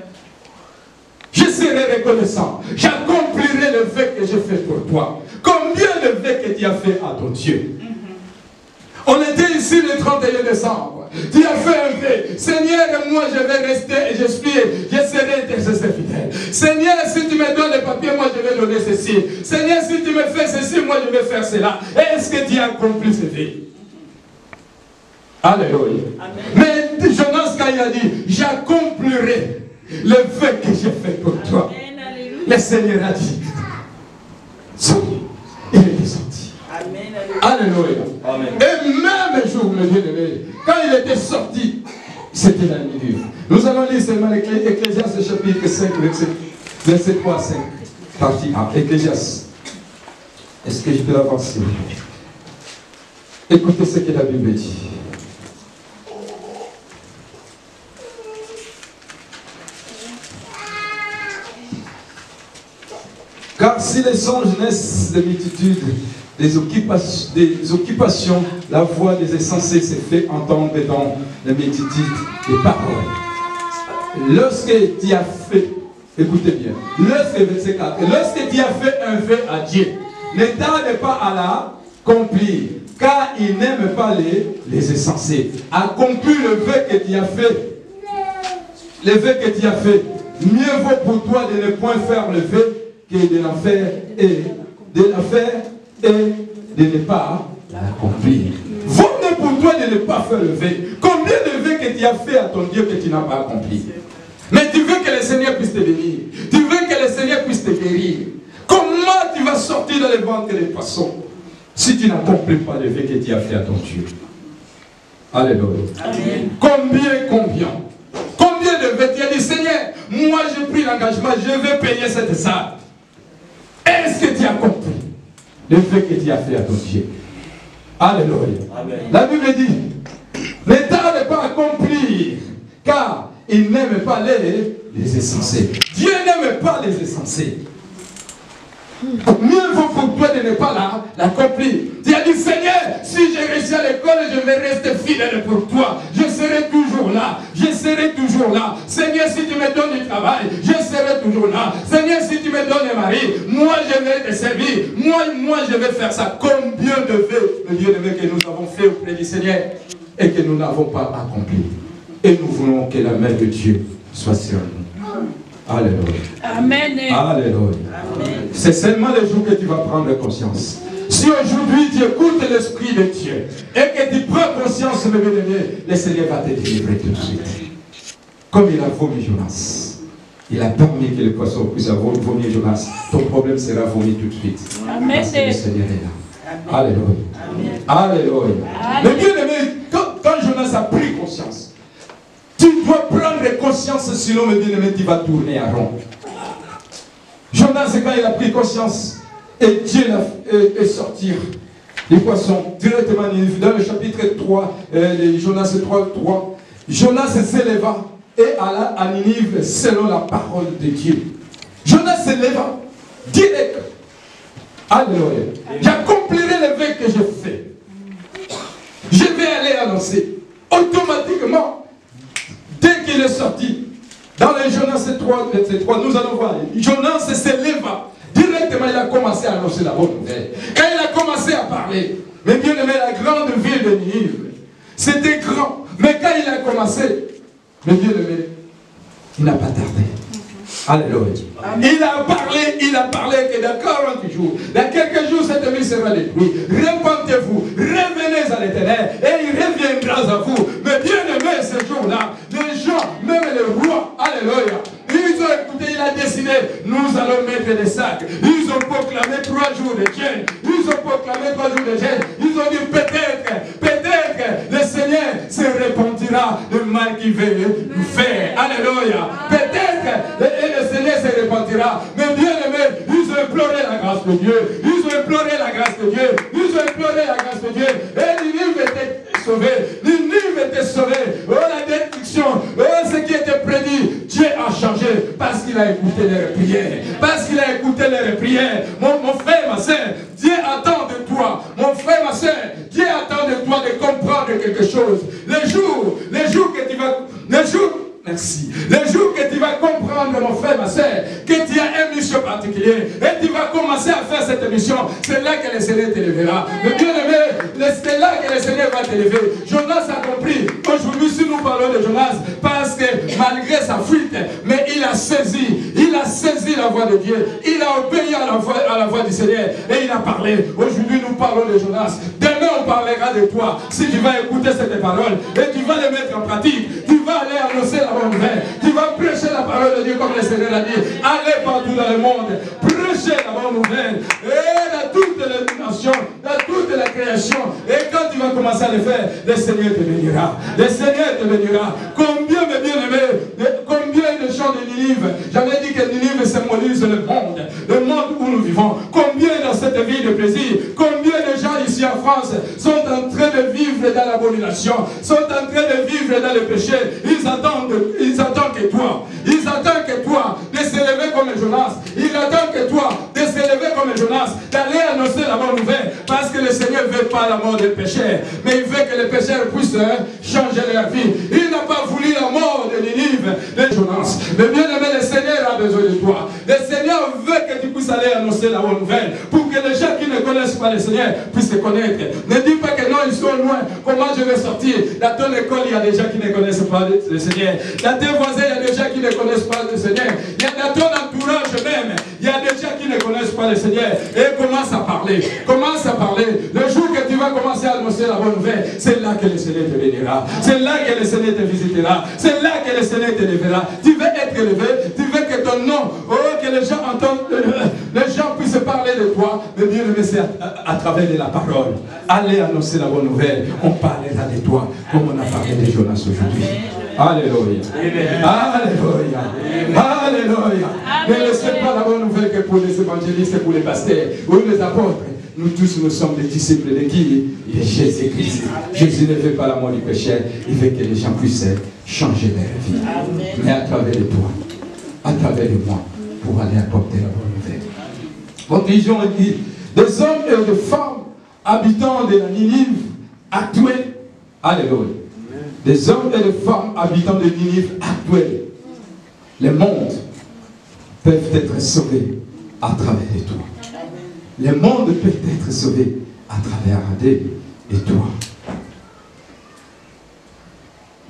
Je serai reconnaissant. J'accomplirai le vœu que j'ai fait pour toi. Combien de vœux que tu as fait à ton Dieu? On était ici le 31 décembre. Tu as fait un vœu. Seigneur, moi je vais rester et je serai intercesseur fidèle. Seigneur, si tu me donnes les papiers, moi je vais donner ceci. Seigneur, si tu me fais ceci, moi je vais faire cela. Est-ce que tu as accompli ce vœu? Alléluia. Mais Jonas, quand il a dit, j'accomplirai le vœu que j'ai fait pour toi. Amen, le Seigneur a dit, il est sorti. Amen, alléluia. Amen. Et même jour, mes bien-aimés, quand il était sorti, c'était la nuit. Nous allons lire seulement Ecclésiaste chapitre 5, verset 3 à 5. Partie A. Ecclésiaste. Est-ce que je peux avancer? Écoutez ce que la Bible dit. Car si les songes naissent des multitudes, des occupations, la voix des insensés s'est fait entendre dans les multitudes des paroles. Lorsque tu as fait, écoutez bien, lorsque tu as fait un vœu à Dieu, ne tarde pas à l'accomplir, car il n'aime pas les insensés. Accomplis le vœu que tu as fait. Le vœu que tu as fait. Mieux vaut pour toi de ne point faire le vœu que de l'en faire et de ne pas l'accomplir. Vaut mieux pour toi de ne pas faire le vœu. Combien de vœux que tu as fait à ton Dieu que tu n'as pas accompli? Mais tu veux que le Seigneur puisse te bénir. Tu veux que le Seigneur puisse te guérir. Comment tu vas sortir dans les ventres des poissons si tu n'accomplis pas le vœu que tu as fait à ton Dieu? Alléluia. Amen. Combien de vœux tu as dit, Seigneur, moi j'ai pris l'engagement, je vais payer cette salle. Est-ce que tu as compris le vœu que tu as fait à ton Dieu? Alléluia. Amen. La Bible dit, ne tarde pas à accomplir, car il n'aime pas les insensés. Dieu n'aime pas les insensés. Mieux vaut pour toi de ne pas l'accomplir. Tu as dit, Seigneur, si j'ai réussi à l'école, je vais rester fidèle pour toi. Je serai toujours là. Je serai toujours là. Seigneur, si tu me donnes du travail, je serai toujours là. Seigneur, si tu me donnes un mari, moi je vais te servir. Moi je vais faire ça. Combien de vœux, le Dieu de vœux que nous avons fait auprès du Seigneur et que nous n'avons pas accompli. Et nous voulons que la main de Dieu soit sur nous. Alléluia. Amen. Alléluia. C'est seulement le jour que tu vas prendre conscience. Si aujourd'hui tu écoutes l'Esprit de Dieu et que tu prends conscience, mes bien-aimés, le Seigneur va te délivrer tout de suite. Comme il a vomi Jonas, il a permis que le poisson puisse avoir vomi Jonas. Ton problème sera vomi tout de suite. Amen. Parce que le Seigneur est là. Alléluia. Alléluia. Mais bien-aimé, quand Jonas a pris conscience, tu dois prendre conscience, sinon, mes bien-aimés, tu vas tourner à rond. Jonas, quand il a pris conscience, et Dieu est sorti des poissons directement dans le chapitre 3, Jonas 3, Jonas s'éleva et alla à Ninive selon la parole de Dieu. Jonas s'éleva direct. Alléluia. J'accomplirai le vœu que j'ai fait. Je vais aller annoncer. Automatiquement, dès qu'il est sorti, dans le Jonas 3, nous allons voir, Jonas s'éleva. Directement, il a commencé à annoncer la bonne nouvelle. Quand il a commencé à parler, mais bien aimé, la grande ville de Ninive, c'était grand. Mais quand il a commencé, mais bien aimé, il n'a pas tardé. Alléluia. Il a parlé que dans 40 jours, dans quelques jours, cette ville sera détruite. Repentez-vous, revenez à l'Éternel et il reviendra à vous. Mais bien aimé, ce jour-là, les gens, même les rois, alléluia, ils ont écouté, il a décidé, nous allons mettre des sacs. Ils ont proclamé 3 jours de jeûne. Ils ont proclamé 3 jours de jeûne. Ils ont dit peut-être, le Seigneur se repentira du mal qu'il veut nous faire. Alléluia. Peut-être, le Seigneur se repentira. Mais bien aimé, ils ont imploré la grâce de Dieu. Ils ont imploré la grâce de Dieu. Ils ont imploré la grâce de Dieu. Et Ninive était sauvé. Ninive était sauvé. Oh, la destruction. Oh, ce qui était prédit. Dieu a changé parce qu'il a écouté les prières. Parce qu'il a écouté les prières. Mon frère, ma soeur, Dieu attend de toi. Mon frère, ma soeur, Dieu attend de toi de comprendre quelque chose. Les jours que tu vas... Merci. Le jour que tu vas comprendre, mon frère, ma soeur, que tu as une mission particulière et tu vas commencer à faire cette mission, c'est là que le Seigneur t'élèvera. Mais bien aimé, c'est là que le Seigneur va t'élever. Jonas a compris. Aujourd'hui, si nous parlons de Jonas, parce que malgré sa fuite, mais il a saisi la voix de Dieu. Il a obéi à la voix du Seigneur et il a parlé. Aujourd'hui, nous parlons de Jonas. Demain, on parlera de toi. Si tu vas écouter cette parole et tu vas les mettre en pratique, tu vas aller annoncer la bonne nouvelle. Tu vas prêcher la parole de Dieu comme le Seigneur a dit. Allez partout dans le monde. Prêchez la bonne nouvelle. Et dans toutes les nations, dans toute la création. Et quand tu vas commencer à le faire, le Seigneur te bénira. Le Seigneur te bénira. Combien, mes bien-aimés, combien de gens de Ninive, j'avais dit que Ninive symbolise le monde où nous vivons. Combien dans cette vie de plaisir, combien de gens ici en France sont en train de vivre dans l'abomination, sont en train de vivre dans le péché. Ils attendent que toi de s'élever comme Jonas. Ils attendent que toi de comme Jonas, d'aller annoncer la bonne nouvelle, parce que le Seigneur ne veut pas la mort des pécheurs, mais il veut que les pécheurs puissent changer leur vie. Il n'a pas voulu la mort de Ninive, de Jonas. Mais bien aimé, le Seigneur a besoin de toi. Le Seigneur veut que tu puisses aller annoncer la bonne nouvelle, pour que les gens qui ne connaissent pas le Seigneur puissent te connaître. Ne dis pas que non, ils sont loin. Comment je vais sortir? Dans ton école, il y a des gens qui ne connaissent pas le Seigneur. Dans tes voisins, il y a des gens qui ne connaissent pas le Seigneur. Il y a dans ton entourage même, il y a des gens qui ne connaissent pas le Seigneur. Et commence à parler. Commence à parler. Le jour que tu vas commencer à annoncer la bonne nouvelle, c'est là que le Seigneur te bénira. C'est là que le Seigneur te visitera. C'est là que le Seigneur te lèvera. Tu veux être élevé. Tu veux que ton nom, que les gens entendent, les gens puissent parler de toi. Mais bien aimé, c'est à travers de la parole. Allez annoncer la bonne nouvelle. On parlera de toi comme on a parlé de Jonas aujourd'hui. Alléluia. Alléluia. Alléluia. Ne laissez pas la bonne nouvelle que pour les évangélistes et pour les pasteurs ou les apôtres. Nous tous, nous sommes des disciples de qui? De Jésus-Christ. Jésus ne veut pas la mort du péché. Il veut que les gens puissent changer leur vie. Mais à travers de toi, à travers de moi, pour aller apporter la bonne nouvelle. Votre vision dit, des hommes et des femmes habitants de la Ninive actuelle. Alléluia. Des hommes et des femmes habitants de Ninive actuelle. Le monde peuvent être sauvés à travers de toi. Le monde peut être sauvé à travers de toi.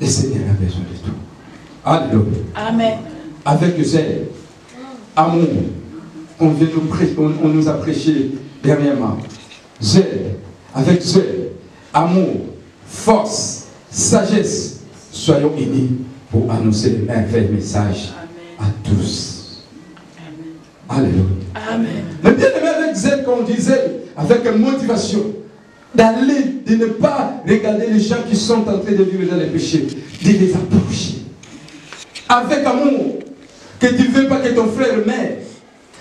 Le Seigneur a besoin de toi. Alléluia. Amen. Avec zèle, amour, on nous a prêché dernièrement. Zèle, avec zèle, amour, force, sagesse, soyons unis pour annoncer le merveilleux message à tous. Alléluia. Amen. Mais bien aimé, avec zèle, comme on disait, avec motivation, d'aller, de ne pas regarder les gens qui sont en train de vivre dans les péchés, de les approcher. Avec amour, que tu ne veux pas que ton frère meure.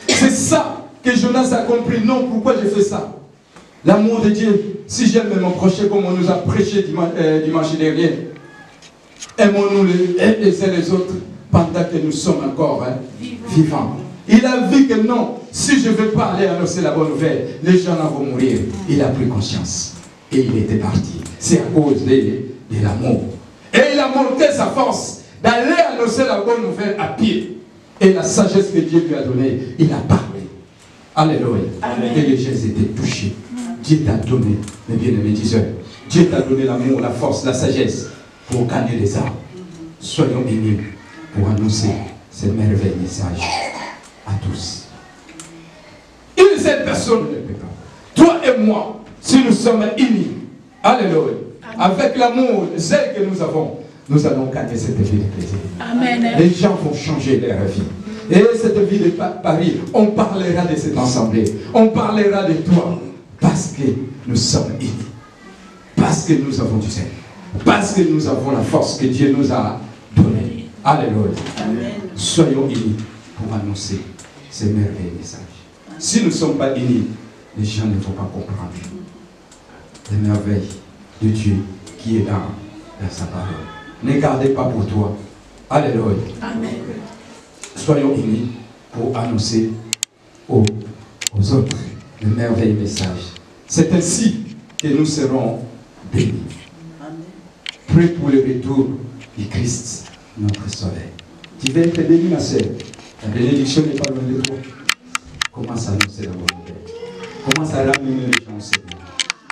C'est ça que Jonas a compris. Non, pourquoi j'ai fait ça? L'amour de Dieu, si j'aime mon prochain comme on nous a prêché dimanche dernier, aimons-nous les uns les autres pendant que nous sommes encore vivants. Il a vu que non, si je ne veux pas aller annoncer la bonne nouvelle, les gens vont mourir. Il a pris conscience. Et il était parti. C'est à cause de l'amour. Et il a montré sa force d'aller annoncer la bonne nouvelle à pied. Et la sagesse que Dieu lui a donnée, il a parlé. Alléluia. Amen. Et les gens étaient touchés. Dieu t'a donné, mes bien-aimés diseurs, Dieu t'a donné l'amour, la force, la sagesse pour gagner les âmes. Soyons unis pour annoncer ce merveilleux message à tous. Une seule personne ne peut pas. Toi et moi, si nous sommes unis, alléluia, avec l'amour, celle que nous avons, nous allons gagner cette vie de plaisir. Amen. Les gens vont changer leur vie. Et cette vie de Paris, on parlera de cette assemblée. On parlera de toi. Parce que nous sommes unis. Parce que nous avons du zèle. Parce que nous avons la force que Dieu nous a donnée. Alléluia. Amen. Soyons unis pour annoncer ces merveilleux messages. Si nous ne sommes pas unis, les gens ne vont pas comprendre les merveilles de Dieu qui est dans sa parole. Ne gardez pas pour toi. Alléluia. Amen. Soyons unis pour annoncer aux autres le merveilleux message. C'est ainsi que nous serons bénis. Prêts pour le retour du Christ, notre Sauveur. Tu vas être béni, ma sœur. La bénédiction n'est pas loin de toi. Commence à annoncer la bonne nouvelle. Commence à ramener les gens au Seigneur.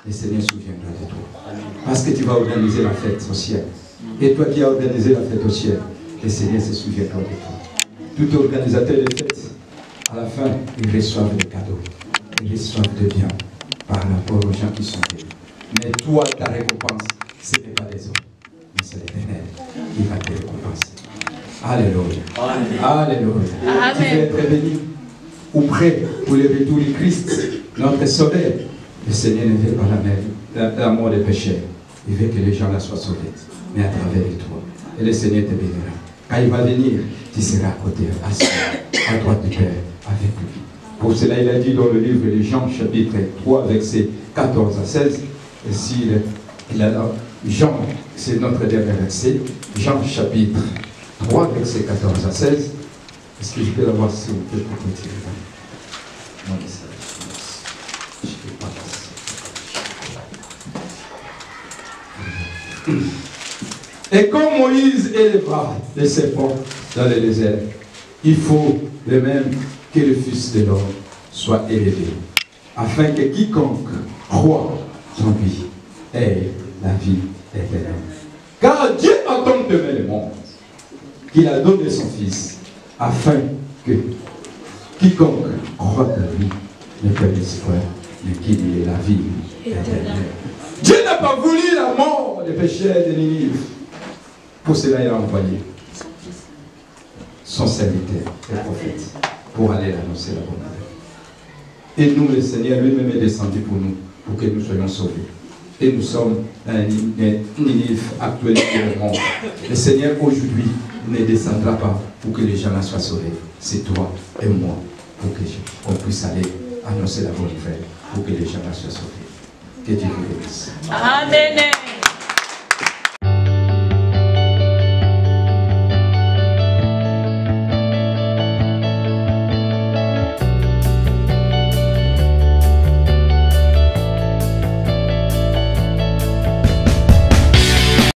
Le Seigneur se souviendra de toi. Parce que tu vas organiser la fête au ciel. Et toi qui as organisé la fête au ciel, le Seigneur se souviendra de toi. Tout organisateur de fête, à la fin, ils reçoivent des cadeaux. Ils reçoivent des biens par rapport aux gens qui sont bénis. Mais toi, ta récompense, ce n'est pas les hommes, mais c'est l'Éternel qui va te récompenser. Alléluia. Alléluia. Tu veux être béni ou prêt pour le retour du Christ, notre Sauveur. Le Seigneur ne veut pas la mort des pécheurs. Il veut que les gens la soient sauvés, mais à travers toi. Et le Seigneur te bénira. Quand il va venir, tu seras à côté, assis, à droite du Père, avec lui. Pour cela, il a dit dans le livre de Jean, chapitre 3, versets 14 à 16, et si Jean, c'est notre dernier verset, Jean chapitre 3, versets 14 à 16. Est-ce que je peux l'avoir, s'il vous plaît, pour continuer mon message? Et comme Moïse éleva les serpents dans le désert, il faut de même que le Fils de l'homme soit élevé, afin que quiconque croit en lui ait la vie éternelle. Car Dieu a tant aimé le monde qu'il a donné son Fils, afin que quiconque croit en lui ne périsse point, mais qu'il ait la vie éternelle. Dieu n'a pas voulu la mort des pécheurs de Ninive. Pour cela, il a envoyé son serviteur, le prophète, pour aller annoncer la bonne nouvelle. Et nous, le Seigneur lui-même est descendu pour nous, pour que nous soyons sauvés. Et nous sommes un Ninive actuel du monde. Le Seigneur aujourd'hui ne descendra pas pour que les gens soient sauvés. C'est toi et moi, pour qu'on puisse aller annoncer la bonne nouvelle, pour que les gens soient sauvés. Que Dieu vous bénisse. Amen.